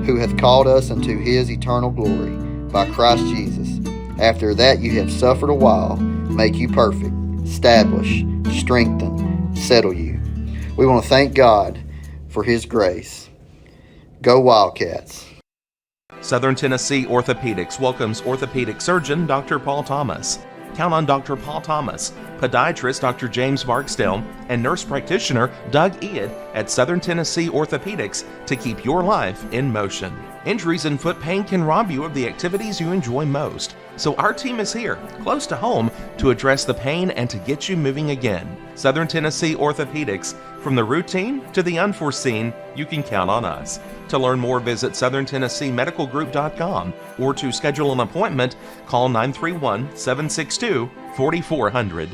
who hath called us unto his eternal glory by Christ Jesus, after that you have suffered a while, make you perfect, establish, strengthen, settle you." We want to thank God for his grace. Go Wildcats. Southern Tennessee Orthopedics welcomes orthopedic surgeon Dr. Paul Thomas. Count on Dr. Paul Thomas, podiatrist Dr. James Barksdale, and nurse practitioner Doug Ead at Southern Tennessee Orthopedics to keep your life in motion. Injuries and foot pain can rob you of the activities you enjoy most. So our team is here, close to home, to address the pain and to get you moving again. Southern Tennessee Orthopedics. From the routine to the unforeseen, you can count on us. To learn more, visit SouthernTennesseeMedicalGroup.com or to schedule an appointment, call 931-762-4400.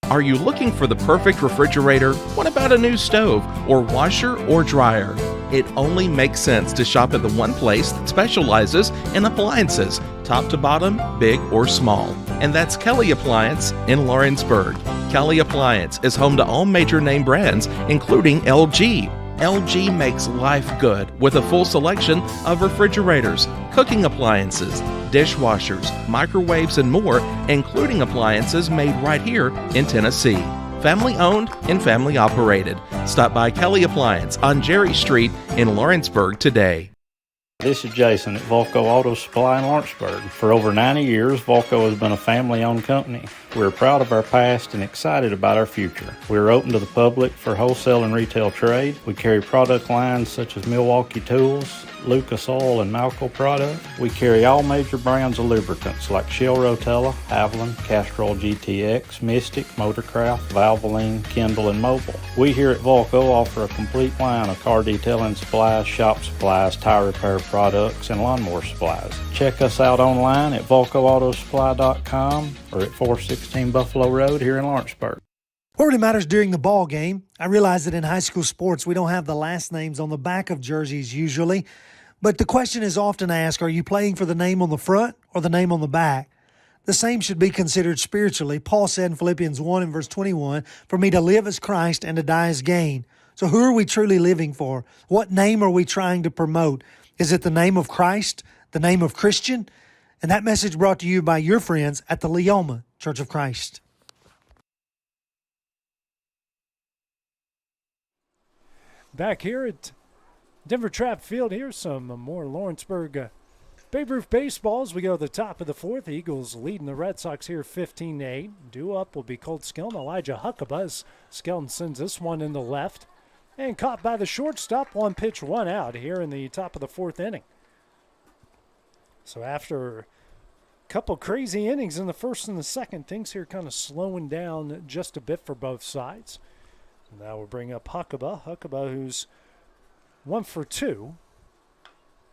Are you looking for the perfect refrigerator? What about a new stove or washer or dryer? It only makes sense to shop at the one place that specializes in appliances, top to bottom, big or small. And that's Kelly Appliance in Lawrenceburg. Kelly Appliance is home to all major name brands, including LG. LG makes life good with a full selection of refrigerators, cooking appliances, dishwashers, microwaves, and more, including appliances made right here in Tennessee. Family owned and family operated. Stop by Kelly Appliance on Jerry Street in Lawrenceburg today. This is Jason at Volco Auto Supply in Lawrenceburg. For over 90 years, Volco has been a family-owned company. We're proud of our past and excited about our future. We're open to the public for wholesale and retail trade. We carry product lines such as Milwaukee Tools, Lucas Oil, and Malco products. We carry all major brands of lubricants like Shell Rotella, Haviland, Castrol GTX, Mystic, Motorcraft, Valvoline, Kindle, and Mobil. We here at Volco offer a complete line of car detailing supplies, shop supplies, tire repair products, and lawnmower supplies. Check us out online at VolcoAutosupply.com or at 416 Buffalo Road here in Lawrenceburg. What really matters during the ball game, I realize that in high school sports we don't have the last names on the back of jerseys usually, but the question is often asked, are you playing for the name on the front or the name on the back? The same should be considered spiritually. Paul said in Philippians 1 and verse 21, "For me to live as Christ and to die as gain." So who are we truly living for? What name are we trying to promote? Is it the name of Christ, the name of Christian? And that message brought to you by your friends at the Leoma Church of Christ. Back here at Denver Trapp Field, here's some more Lawrenceburg Babe Ruth baseball as we go to the top of the fourth. The Eagles leading the Red Sox here 15-8. Due up will be Colt Skelton. Elijah Huckabee as Skelton sends this one in the left. And caught by the shortstop. One pitch, one out here in the top of the fourth inning. So after a couple crazy innings in the first and the second, things here kind of slowing down just a bit for both sides. Now we'll bring up Huckabee. Huckabee, who's 1 for 2.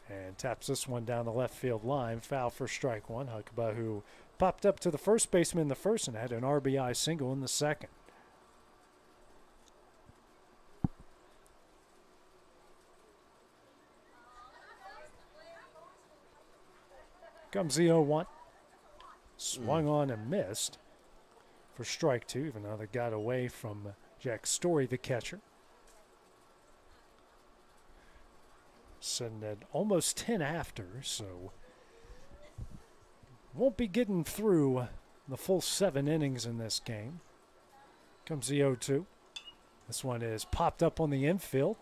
And taps this one down the left field line. Foul for strike one. Huckabee, who popped up to the first baseman in the first and had an RBI single in the second. Comes the 0-1. Swung on and missed for strike two, even though they got away from Jack Story, the catcher. Sitting at almost 10 after, so won't be getting through the full 7 innings in this game. Comes the 0-2. This one is popped up on the infield.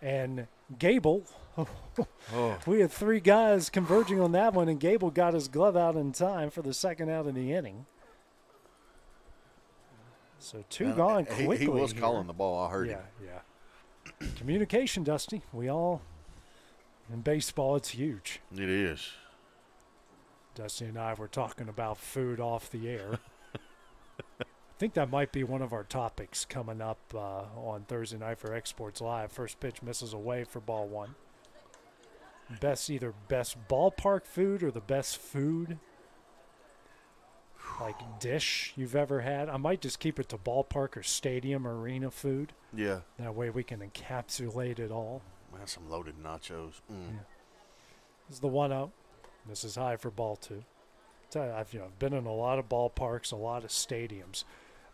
And Gable, Oh. we had three guys converging on that one, and Gable got his glove out in time for the second out of the inning. So two gone quickly. He was here. calling the ball. I heard him. Yeah. Communication, Dusty. We all, in baseball, it's huge. It is. Dusty and I were talking about food off the air. I think that might be one of our topics coming up on Thursday night for Exports Live. First pitch misses away for ball one. Either best ballpark food or the best food, like dish you've ever had. I might just keep it to ballpark or stadium or arena food. Yeah. That way we can encapsulate it all. Man, some loaded nachos. Yeah. This is the 1-0. This is high for ball two. I've been in a lot of ballparks, a lot of stadiums.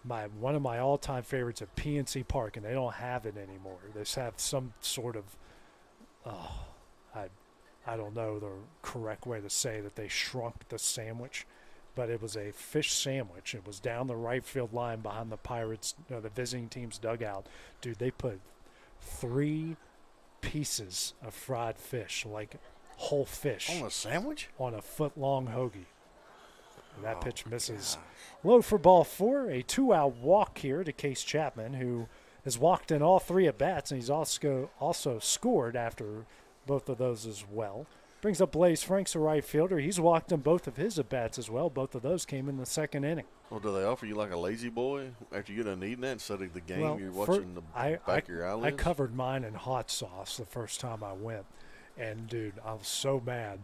One of my all-time favorites at PNC Park, and they don't have it anymore. They have some sort of, I don't know the correct way to say that they shrunk the sandwich, but it was a fish sandwich. It was down the right field line behind the Pirates, the visiting team's dugout. Dude, they put 3 pieces of fried fish, like whole fish. On a sandwich? On a foot-long hoagie. And that pitch misses. Low for ball 4. A 2-out walk here to Case Chapman, who has walked in all 3 at-bats, and he's also scored after both of those as well. Brings up Blaze Franks, a right fielder. He's walked in both of his at-bats as well. Both of those came in the second inning. Well, do they offer you like a lazy boy after you get done eating that instead of the game? Well, you're watching the back of your eyelids? I covered mine in hot sauce the first time I went. And, dude, I was so mad.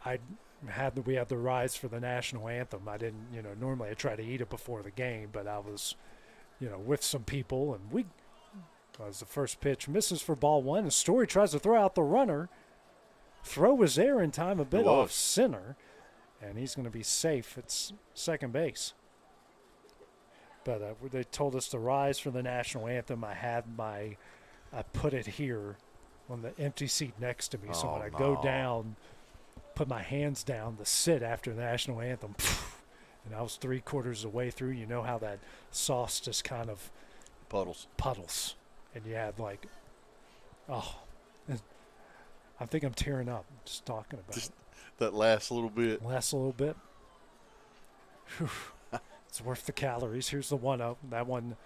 We had the rise for the national anthem. I didn't, normally I try to eat it before the game, but I was, with some people, and was the first pitch misses for ball 1. And Story tries to throw out the runner. Throw was there in time, a bit off center, and he's going to be safe at second base. But they told us to rise for the national anthem. I put it here on the empty seat next to me. So when I go down, put my hands down to sit after the national anthem, and I was 3/4 of the way through. You know how that sauce just kind of puddles, and you had like, I think I'm tearing up just talking about it. That last little bit. Whew. It's worth the calories. Here's the 1-0. That one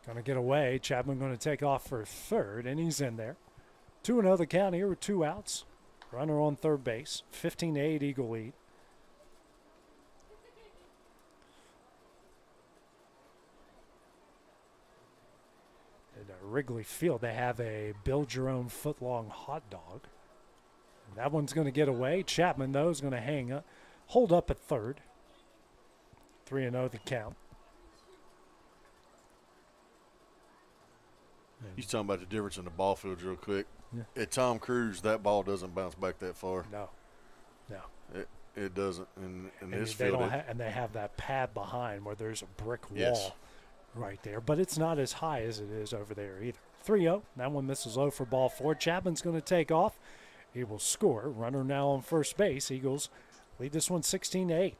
going to get away. Chapman going to take off for third, and he's in there. 2-0 the count here with 2 outs. Runner on third base. 15-8 Eagle lead. At Wrigley Field, they have a build-your-own foot-long hot dog. And that one's going to get away. Chapman, though, is going to hold up at third. 3-0 the count. He's talking about the difference in the ball fields real quick. Yeah. At Tom Cruise, that ball doesn't bounce back that far. No. It doesn't. In this they field, and they have that pad behind where there's a brick wall right there. But it's not as high as it is over there either. 3-0. That one misses low for ball 4. Chapman's going to take off. He will score. Runner now on first base. Eagles lead this one 16-8.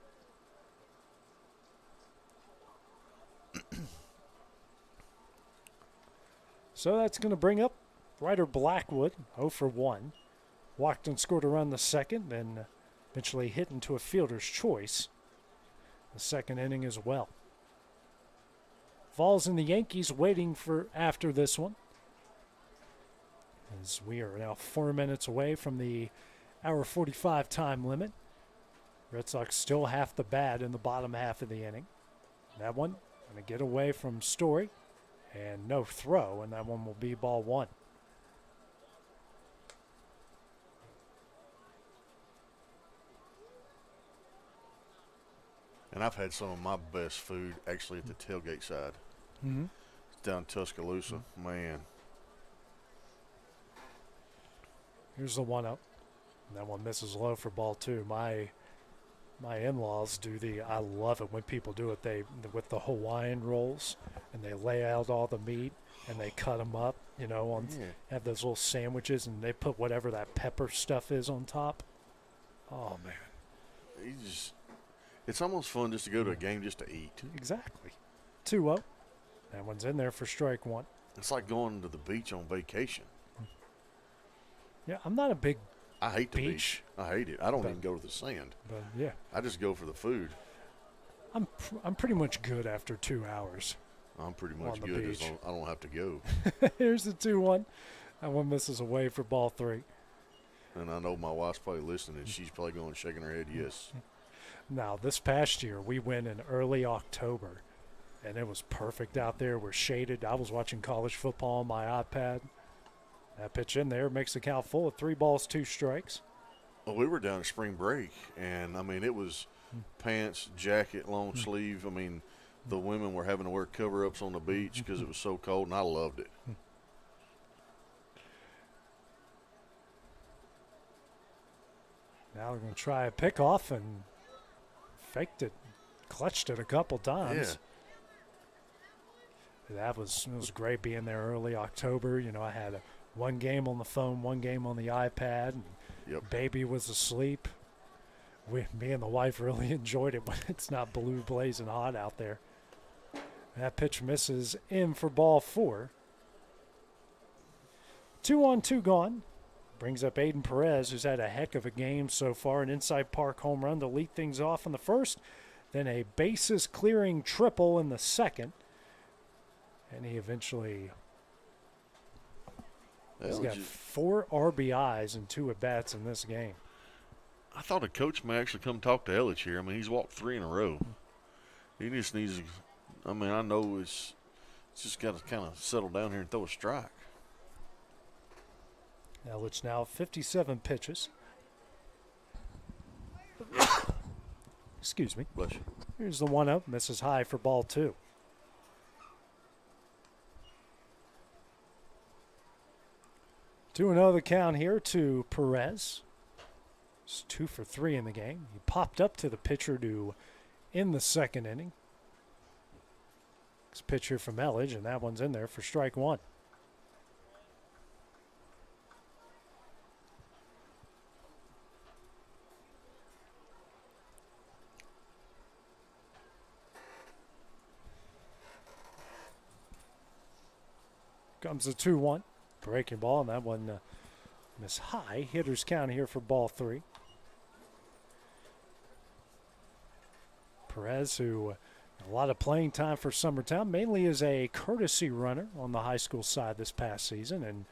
So that's going to bring up Ryder Blackwood, 0 for 1. Walked and scored a run the second, then eventually hit into a fielder's choice the second inning as well. Vols and the Yankees waiting for after this one, as we are now 4 minutes away from the hour 45 time limit. Red Sox still half the bat in the bottom half of the inning. That one going to get away from Story, and no throw, and that one will be ball 1. and I've had some of my best food actually at the tailgate side. Mm-hmm. It's down in Tuscaloosa, man. Here's the 1-0. That one misses low for ball 2. My in-laws do I love it when people do it. With the Hawaiian rolls, and they lay out all the meat and they cut them up, have those little sandwiches, and they put whatever that pepper stuff is on top. Oh, man. It's almost fun just to go to a game just to eat. Exactly. 2-0. That one's in there for strike 1. It's like going to the beach on vacation. Yeah, I'm not a big I hate the beach. I hate it. I don't even go to the sand. But yeah, I just go for the food. I'm pretty much good after 2 hours. I'm pretty much good as long I don't have to go. Here's the 2-1. That one misses away for ball 3. And I know my wife's probably listening, and she's probably going shaking her head yes. Now, this past year, we went in early October, and it was perfect out there. We're shaded. I was watching college football on my iPad. That pitch in there makes the count full at 3 balls, 2 strikes. Well, we were down at spring break, and, I mean, it was pants, jacket, long sleeve. I mean, the women were having to wear cover-ups on the beach because it was so cold, and I loved it. Now we're going to try a pickoff and faked it, clutched it a couple times. Yeah. It was great being there early October. You know, I had one game on the phone, one game on the iPad, and baby was asleep. Me and the wife really enjoyed it when it's not blue blazing hot out there. That pitch misses in for ball 4. 2-on-2 gone. Brings up Aiden Perez, who's had a heck of a game so far. An inside park home run to lead things off in the first. Then a bases clearing triple in the second. And he eventually he's got 4 RBIs and 2 at-bats in this game. I thought a coach may actually come talk to Ellich here. I mean, he's walked 3 in a row. He just needs – I mean, I know it's just got to kind of settle down here and throw a strike. Ellich now 57 pitches. Excuse me. Bless you. Here's the 1-0. Misses high for ball 2. Two and 0 the count here to Perez. It's 2 for 3 in the game. He popped up to the pitcher to end the second inning. Next pitch here from Ellich, and that one's in there for strike 1. Comes the 2-1. Breaking ball, and that one missed high. Hitter's count here for ball 3. Perez, who a lot of playing time for Summertown, mainly as a courtesy runner on the high school side this past season, and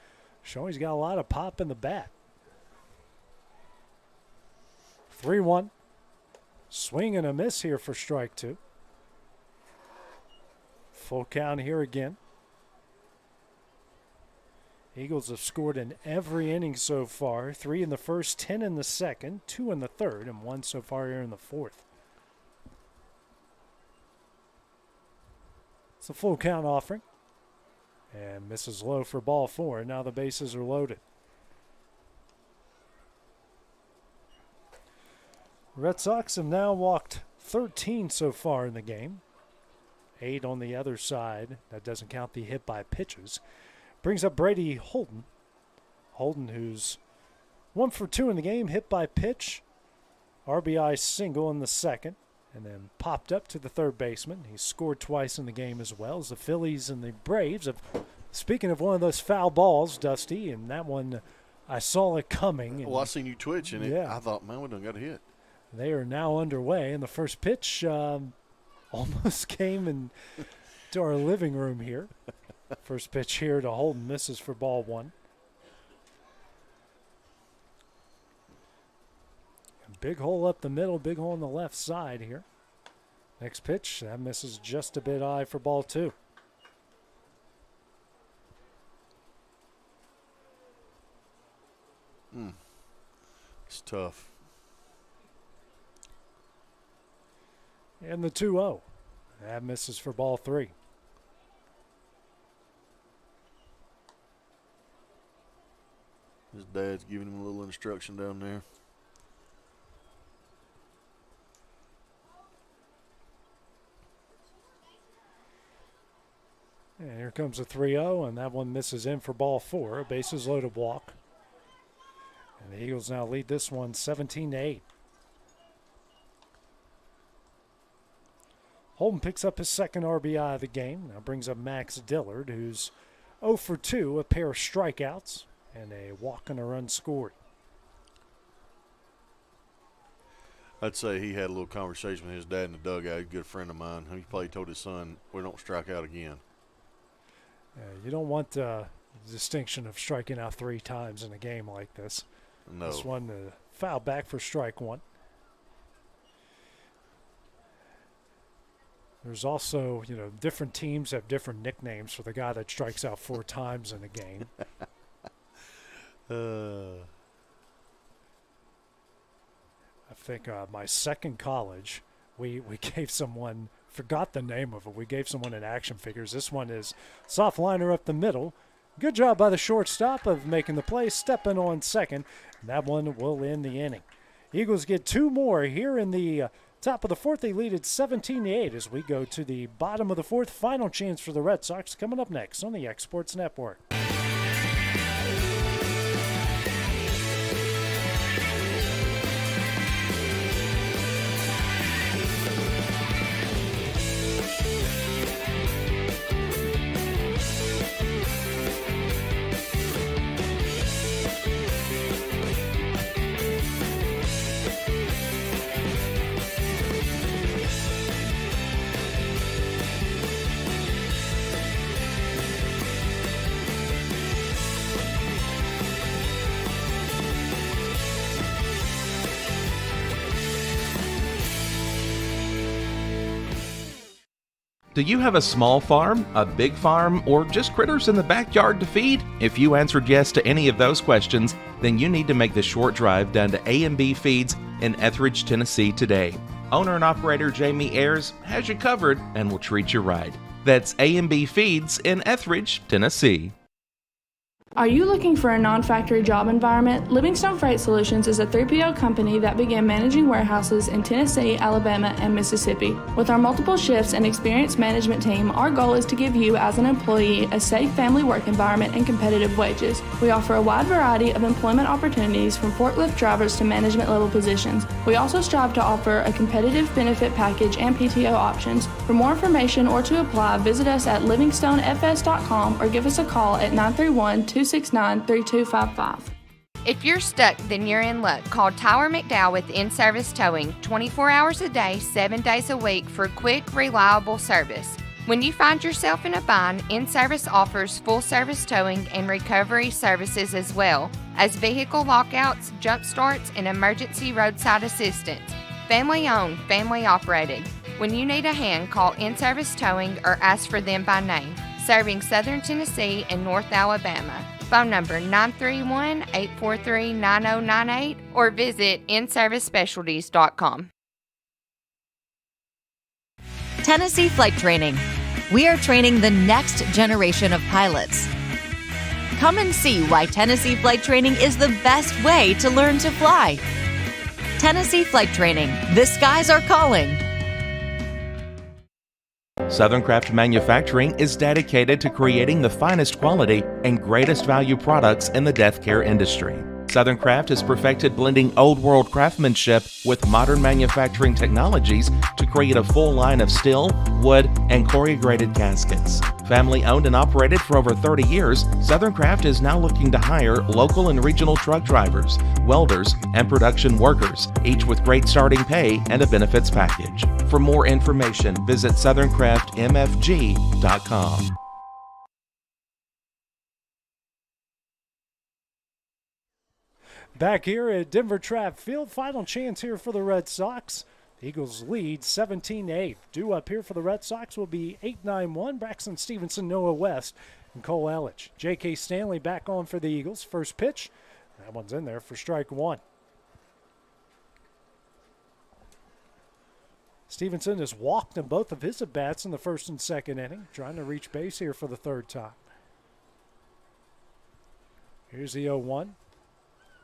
showing he's got a lot of pop in the bat. 3-1. Swing and a miss here for strike 2. Full count here again. Eagles have scored in every inning so far. 3 in the first, 10 in the second, 2 in the third, and 1 so far here in the fourth. It's a full count offering. And misses low for ball 4. Now the bases are loaded. Red Sox have now walked 13 so far in the game. 8 on the other side. That doesn't count the hit by pitches. Brings up Brady Holden. Holden, who's 1 for 2 in the game, hit by pitch. RBI single in the second, and then popped up to the third baseman. He scored twice in the game as well as the Phillies and the Braves. Speaking of one of those foul balls, Dusty, and that one, I saw it coming. Well, I seen you twitch, and I thought, man, we done got a hit. They are now underway, and the first pitch almost came into our living room here. First pitch here to Holden, misses for ball 1. Big hole up the middle, big hole on the left side here. Next pitch, that misses just a bit high for ball 2. It's tough. And the 2-0. That misses for ball 3. His dad's giving him a little instruction down there. And here comes a 3-0, and that one misses in for ball 4. A bases loaded walk. And the Eagles now lead this one 17-8. Holden picks up his second RBI of the game. Now brings up Max Dillard, who's 0 for 2, a pair of strikeouts, and a walk and a run scored. I'd say he had a little conversation with his dad in the dugout. He's a good friend of mine. He probably told his son, we don't strike out again. You don't want the distinction of striking out 3 times in a game like this. No. This one, foul back for strike 1. There's also, different teams have different nicknames for the guy that strikes out 4 times in a game. I think my second college, we gave someone, forgot the name of it, we gave someone an action figures. This one is soft liner up the middle. Good job by the shortstop of making the play, stepping on second. And that one will end the inning. Eagles get 2 more here in the top of the 4th. They lead at 17-8 as we go to the bottom of the 4th. Final chance for the Red Sox coming up next on the X Sports Network. Do you have a small farm, a big farm, or just critters in the backyard to feed? If you answered yes to any of those questions, then you need to make the short drive down to A&B Feeds in Etheridge, Tennessee today. Owner and operator Jamie Ayers has you covered and will treat you right. That's A&B Feeds in Etheridge, Tennessee. Are you looking for a non-factory job environment? Livingstone Freight Solutions is a 3PL company that began managing warehouses in Tennessee, Alabama, and Mississippi. With our multiple shifts and experienced management team, our goal is to give you, as an employee, a safe family work environment and competitive wages. We offer a wide variety of employment opportunities from forklift drivers to management level positions. We also strive to offer a competitive benefit package and PTO options. For more information or to apply, visit us at livingstonefs.com or give us a call at 931-269-3255. If you're stuck, then you're in luck. Call Tyler McDowell with In-Service Towing, 24 hours a day, 7 days a week for quick, reliable service. When you find yourself in a bind, In-Service offers full-service towing and recovery services as well as vehicle lockouts, jump starts, and emergency roadside assistance. Family-owned, family-operated. When you need a hand, call In-Service Towing or ask for them by name. Serving Southern Tennessee and North Alabama. Phone number 931-843-9098 or visit inservicespecialties.com. Tennessee Flight Training. We are training the next generation of pilots. Come and see why Tennessee Flight Training is the best way to learn to fly. Tennessee Flight Training. The skies are calling. Southern Craft Manufacturing is dedicated to creating the finest quality and greatest value products in the death care industry. Southern Craft has perfected blending old world craftsmanship with modern manufacturing technologies to create a full line of steel, wood, and corrugated caskets. Family owned and operated for over 30 years, Southern Craft is now looking to hire local and regional truck drivers, welders, and production workers, each with great starting pay and a benefits package. For more information, visit southerncraftmfg.com. Back here at Denver Trapp Field, final chance here for the Red Sox. The Eagles lead 17-8. Due up here for the Red Sox will be 8-9-1. Braxton Stevenson, Noah West, and Cole Ellich. J.K. Stanley back on for the Eagles. First pitch. That one's in there for strike 1. Stevenson has walked in both of his at-bats in the first and second inning, trying to reach base here for the third time. Here's the 0-1.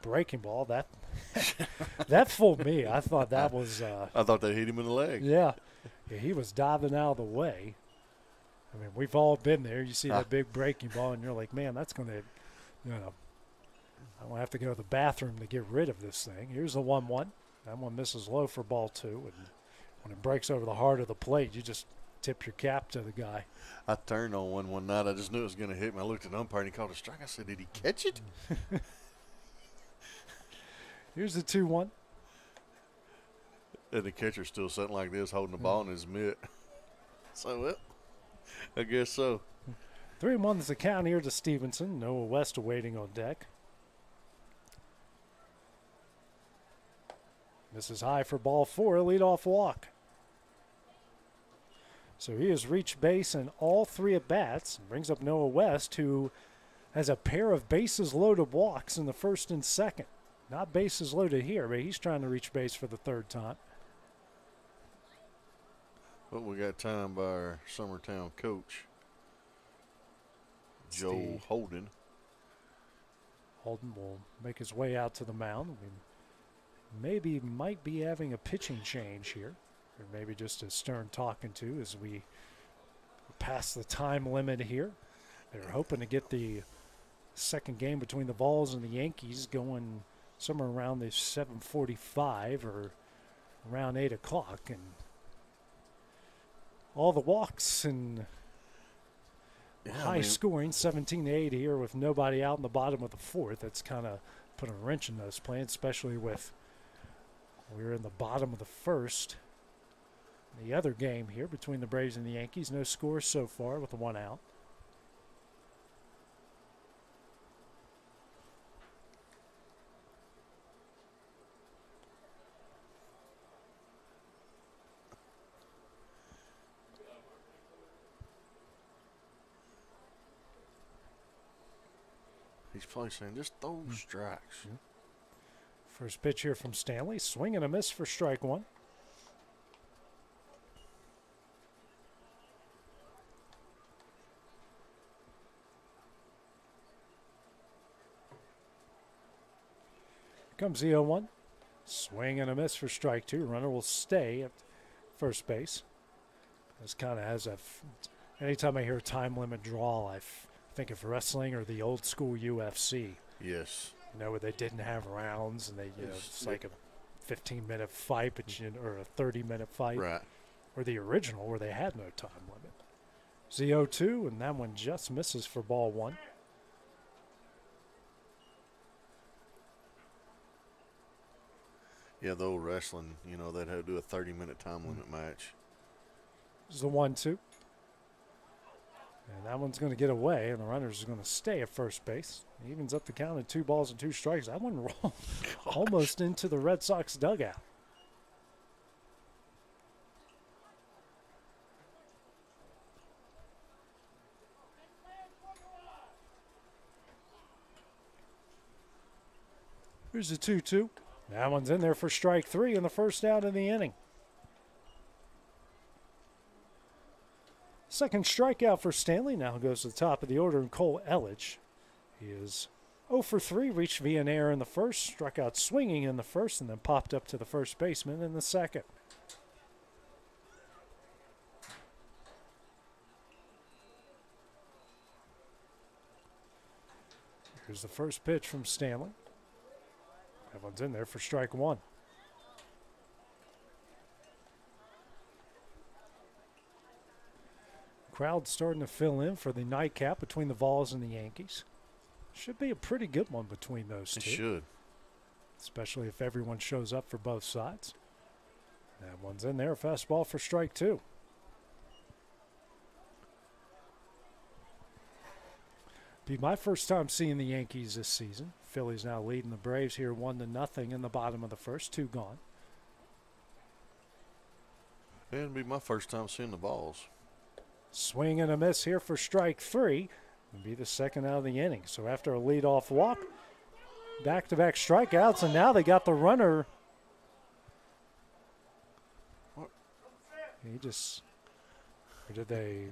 Breaking ball. That fooled me. I thought that was I thought they hit him in the leg. Yeah, he was diving out of the way. I mean, we've all been there. You see that big breaking ball, and you're like, man, that's going to, I'm going to have to go to the bathroom to get rid of this thing. Here's the 1-1. That one misses low for ball 2. And when it breaks over the heart of the plate, you just tip your cap to the guy. I turned on one night. I just knew it was going to hit me. I looked at the umpire, and he called a strike. I said, did he catch it? Here's the 2-1. And the catcher's still sitting like this, holding the ball in his mitt. So, well, I guess so. 3-1 is the count here to Stevenson. Noah West awaiting on deck. Misses high for ball 4, a leadoff walk. So he has reached base in all 3 at-bats. Brings up Noah West, who has a pair of bases-loaded walks in the first and second. Not bases loaded here, but he's trying to reach base for the 3rd time. Well, we got time by our Summertown coach, Joe Holden. Holden will make his way out to the mound. We maybe might be having a pitching change here, or maybe just a stern talking to as we pass the time limit here. They're hoping to get the second game between the Vols and the Yankees going somewhere around the 7:45 or around 8 o'clock. And all the walks and high scoring, 17-8 here with nobody out in the bottom of the 4th. That's kind of put a wrench in those plans, especially with we're in the bottom of the 1st. The other game here between the Braves and the Yankees, no scores so far with the 1 out. He's probably saying, just throw strikes. First pitch here from Stanley. Swing and a miss for strike 1. Here comes the 0-1. Swing and a miss for strike 2. Runner will stay at first base. This kind of has a... anytime I hear time limit draw, I think of wrestling or the old school UFC. Yes. You know, where they didn't have rounds and they, it's like a 15-minute fight, but or a 30-minute fight. Right. Or the original where they had no time limit. It's the 0-2, and that one just misses for ball 1. Yeah, the old wrestling, you know, they'd have to do a 30-minute time limit match. This is the 1-2. And that one's going to get away, and the runner's going to stay at first base. He evens up the count at 2 balls and 2 strikes. That one rolled almost into the Red Sox dugout. Here's the 2-2. That one's in there for strike 3 and the first out of the inning. Second strikeout for Stanley now goes to the top of the order, and Cole Elledge. He is 0 for 3, reached via an error in the first, struck out swinging in the first, and then popped up to the first baseman in the second. Here's the first pitch from Stanley. That one's in there for strike 1. Crowd starting to fill in for the nightcap between the Vols and the Yankees. Should be a pretty good one between those two. It should. Especially if everyone shows up for both sides. That one's in there, fastball for strike 2. Be my first time seeing the Yankees this season. Phillies now leading the Braves here 1-0 in the bottom of the first, 2 gone. It'll be my first time seeing the Vols. Swing and a miss here for strike 3. It'll be the second out of the inning. So after a leadoff walk, back-to-back strikeouts, and now they got the runner. What? He just, or did they?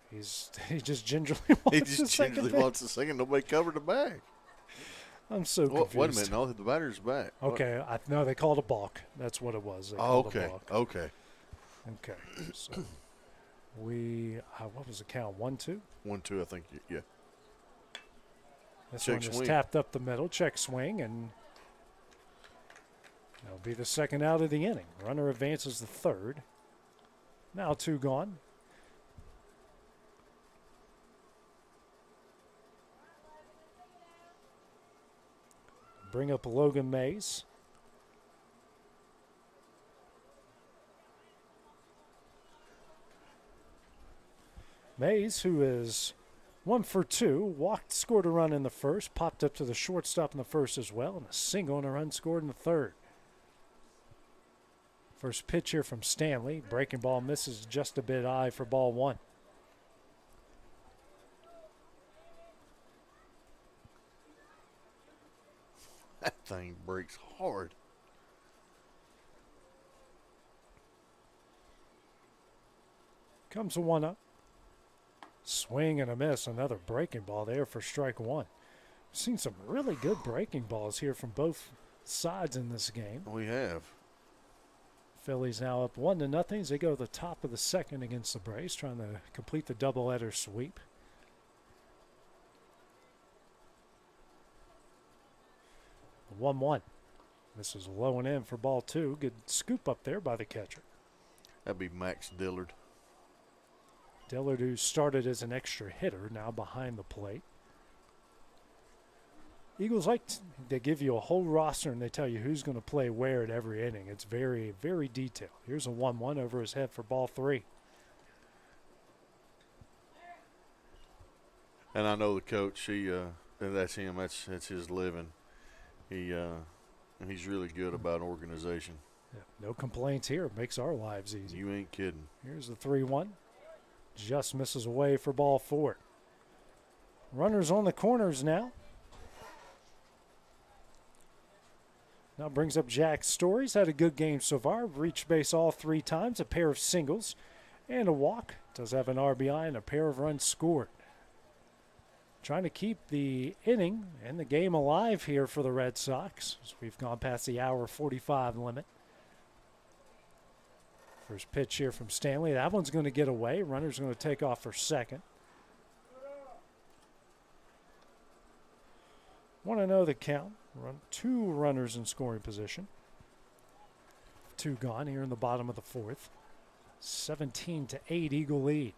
He just gingerly wants the second. Wants the second. Nobody covered the bag. I'm so confused. Wait a minute. No, the batter's back. Okay. No, they called a balk. That's what it was. Okay. Okay. So what was the count? 1-2? 1-2, I think. Yeah. This Check one just swing. tapped up the middle. Check swing, and That'll be the second out of the inning. Runner advances the third. Now 2 gone. Bring up Logan Mays. Mays, who is 1 for 2, walked, scored a run in the first, popped up to the shortstop in the first as well, and a single and a run scored in the third. First pitch here from Stanley. Breaking ball misses just a bit high for ball 1. That thing breaks hard. Comes a 1-0. Swing and a miss. Another breaking ball there for strike 1. We've seen some really good breaking balls here from both sides in this game. We have. Phillies now up 1-0 as they go to the top of the second against the Braves, trying to complete the doubleheader sweep. The 1-1. This is low and in for ball 2. Good scoop up there by the catcher. That'd be Max Dillard. Dillard, who started as an extra hitter, now behind the plate. Eagles they give you a whole roster and they tell you who's going to play where at every inning. It's very, very detailed. Here's a 1-1 over his head for ball 3. And I know the coach. That's him. That's his living. He's really good about organization. Yeah, no complaints here. It makes our lives easy. You ain't kidding. Here's the 3-1. Just misses away for ball 4. Runners on the corners now. Now brings up Jack Story. He's had a good game so far. Reached base all 3 times, a pair of singles and a walk. Does have an RBI and a pair of runs scored. Trying to keep the inning and the game alive here for the Red Sox as we've gone past the hour 45 limit. First pitch here from Stanley. That one's going to get away. Runner's going to take off for second. Want to know the count. 2 runners in scoring position. 2 gone here in the bottom of the 4th. 17-8 Eagle lead.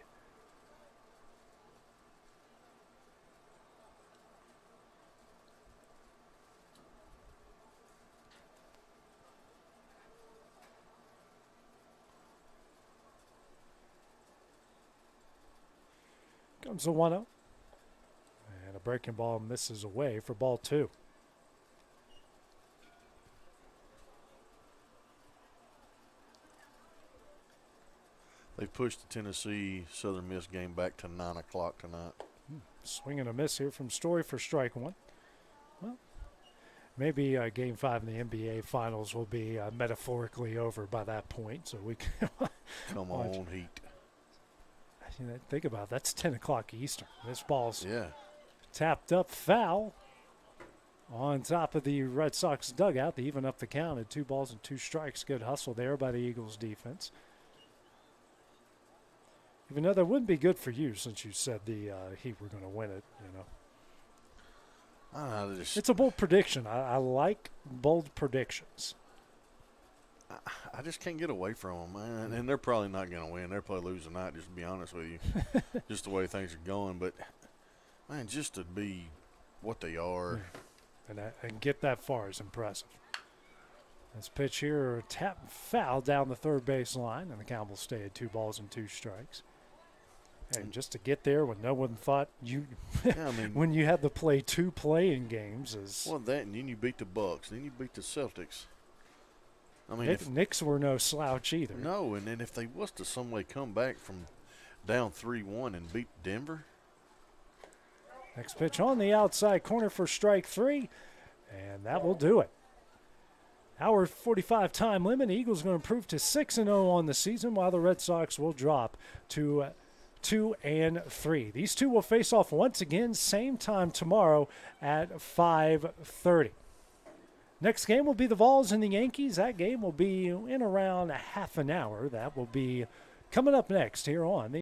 Comes a 1-0. And a breaking ball misses away for ball 2. They pushed the Tennessee Southern Miss game back to 9 o'clock tonight. Swing and a miss here from Story for strike 1. Well, maybe Game 5 in the NBA Finals will be metaphorically over by that point, so we can Come on, Heat. You know, think about it, that's 10 o'clock Eastern. This ball's tapped up foul on top of the Red Sox dugout to even up the count at 2 balls and 2 strikes. Good hustle there by the Eagles defense. Even though that wouldn't be good for you since you said the Heat were going to win it, you know. It's a bold prediction. I like bold predictions. I just can't get away from them, man. And they're probably not going to win. They'll probably lose tonight, just to be honest with you. Just the way things are going. But, man, just to be what they are. And get that far is impressive. This pitch here, a tap foul down the third base line, and the count will stay at 2 balls and 2 strikes. And just to get there when no one thought you when you had to play 2 play-in games is well, that and then you beat the Bucks, then you beat the Celtics. I mean, Knicks were no slouch either. No, and then if they was to some way come back from down 3-1 and beat Denver. Next pitch on the outside corner for strike 3, and that will do it. Hour 45 time limit. Eagles going to improve to 6-0 on the season, while the Red Sox will drop to 2-3. These two will face off once again, same time tomorrow at 5:30. Next game will be the Vols and the Yankees. That game will be in around a half an hour. That will be coming up next here on the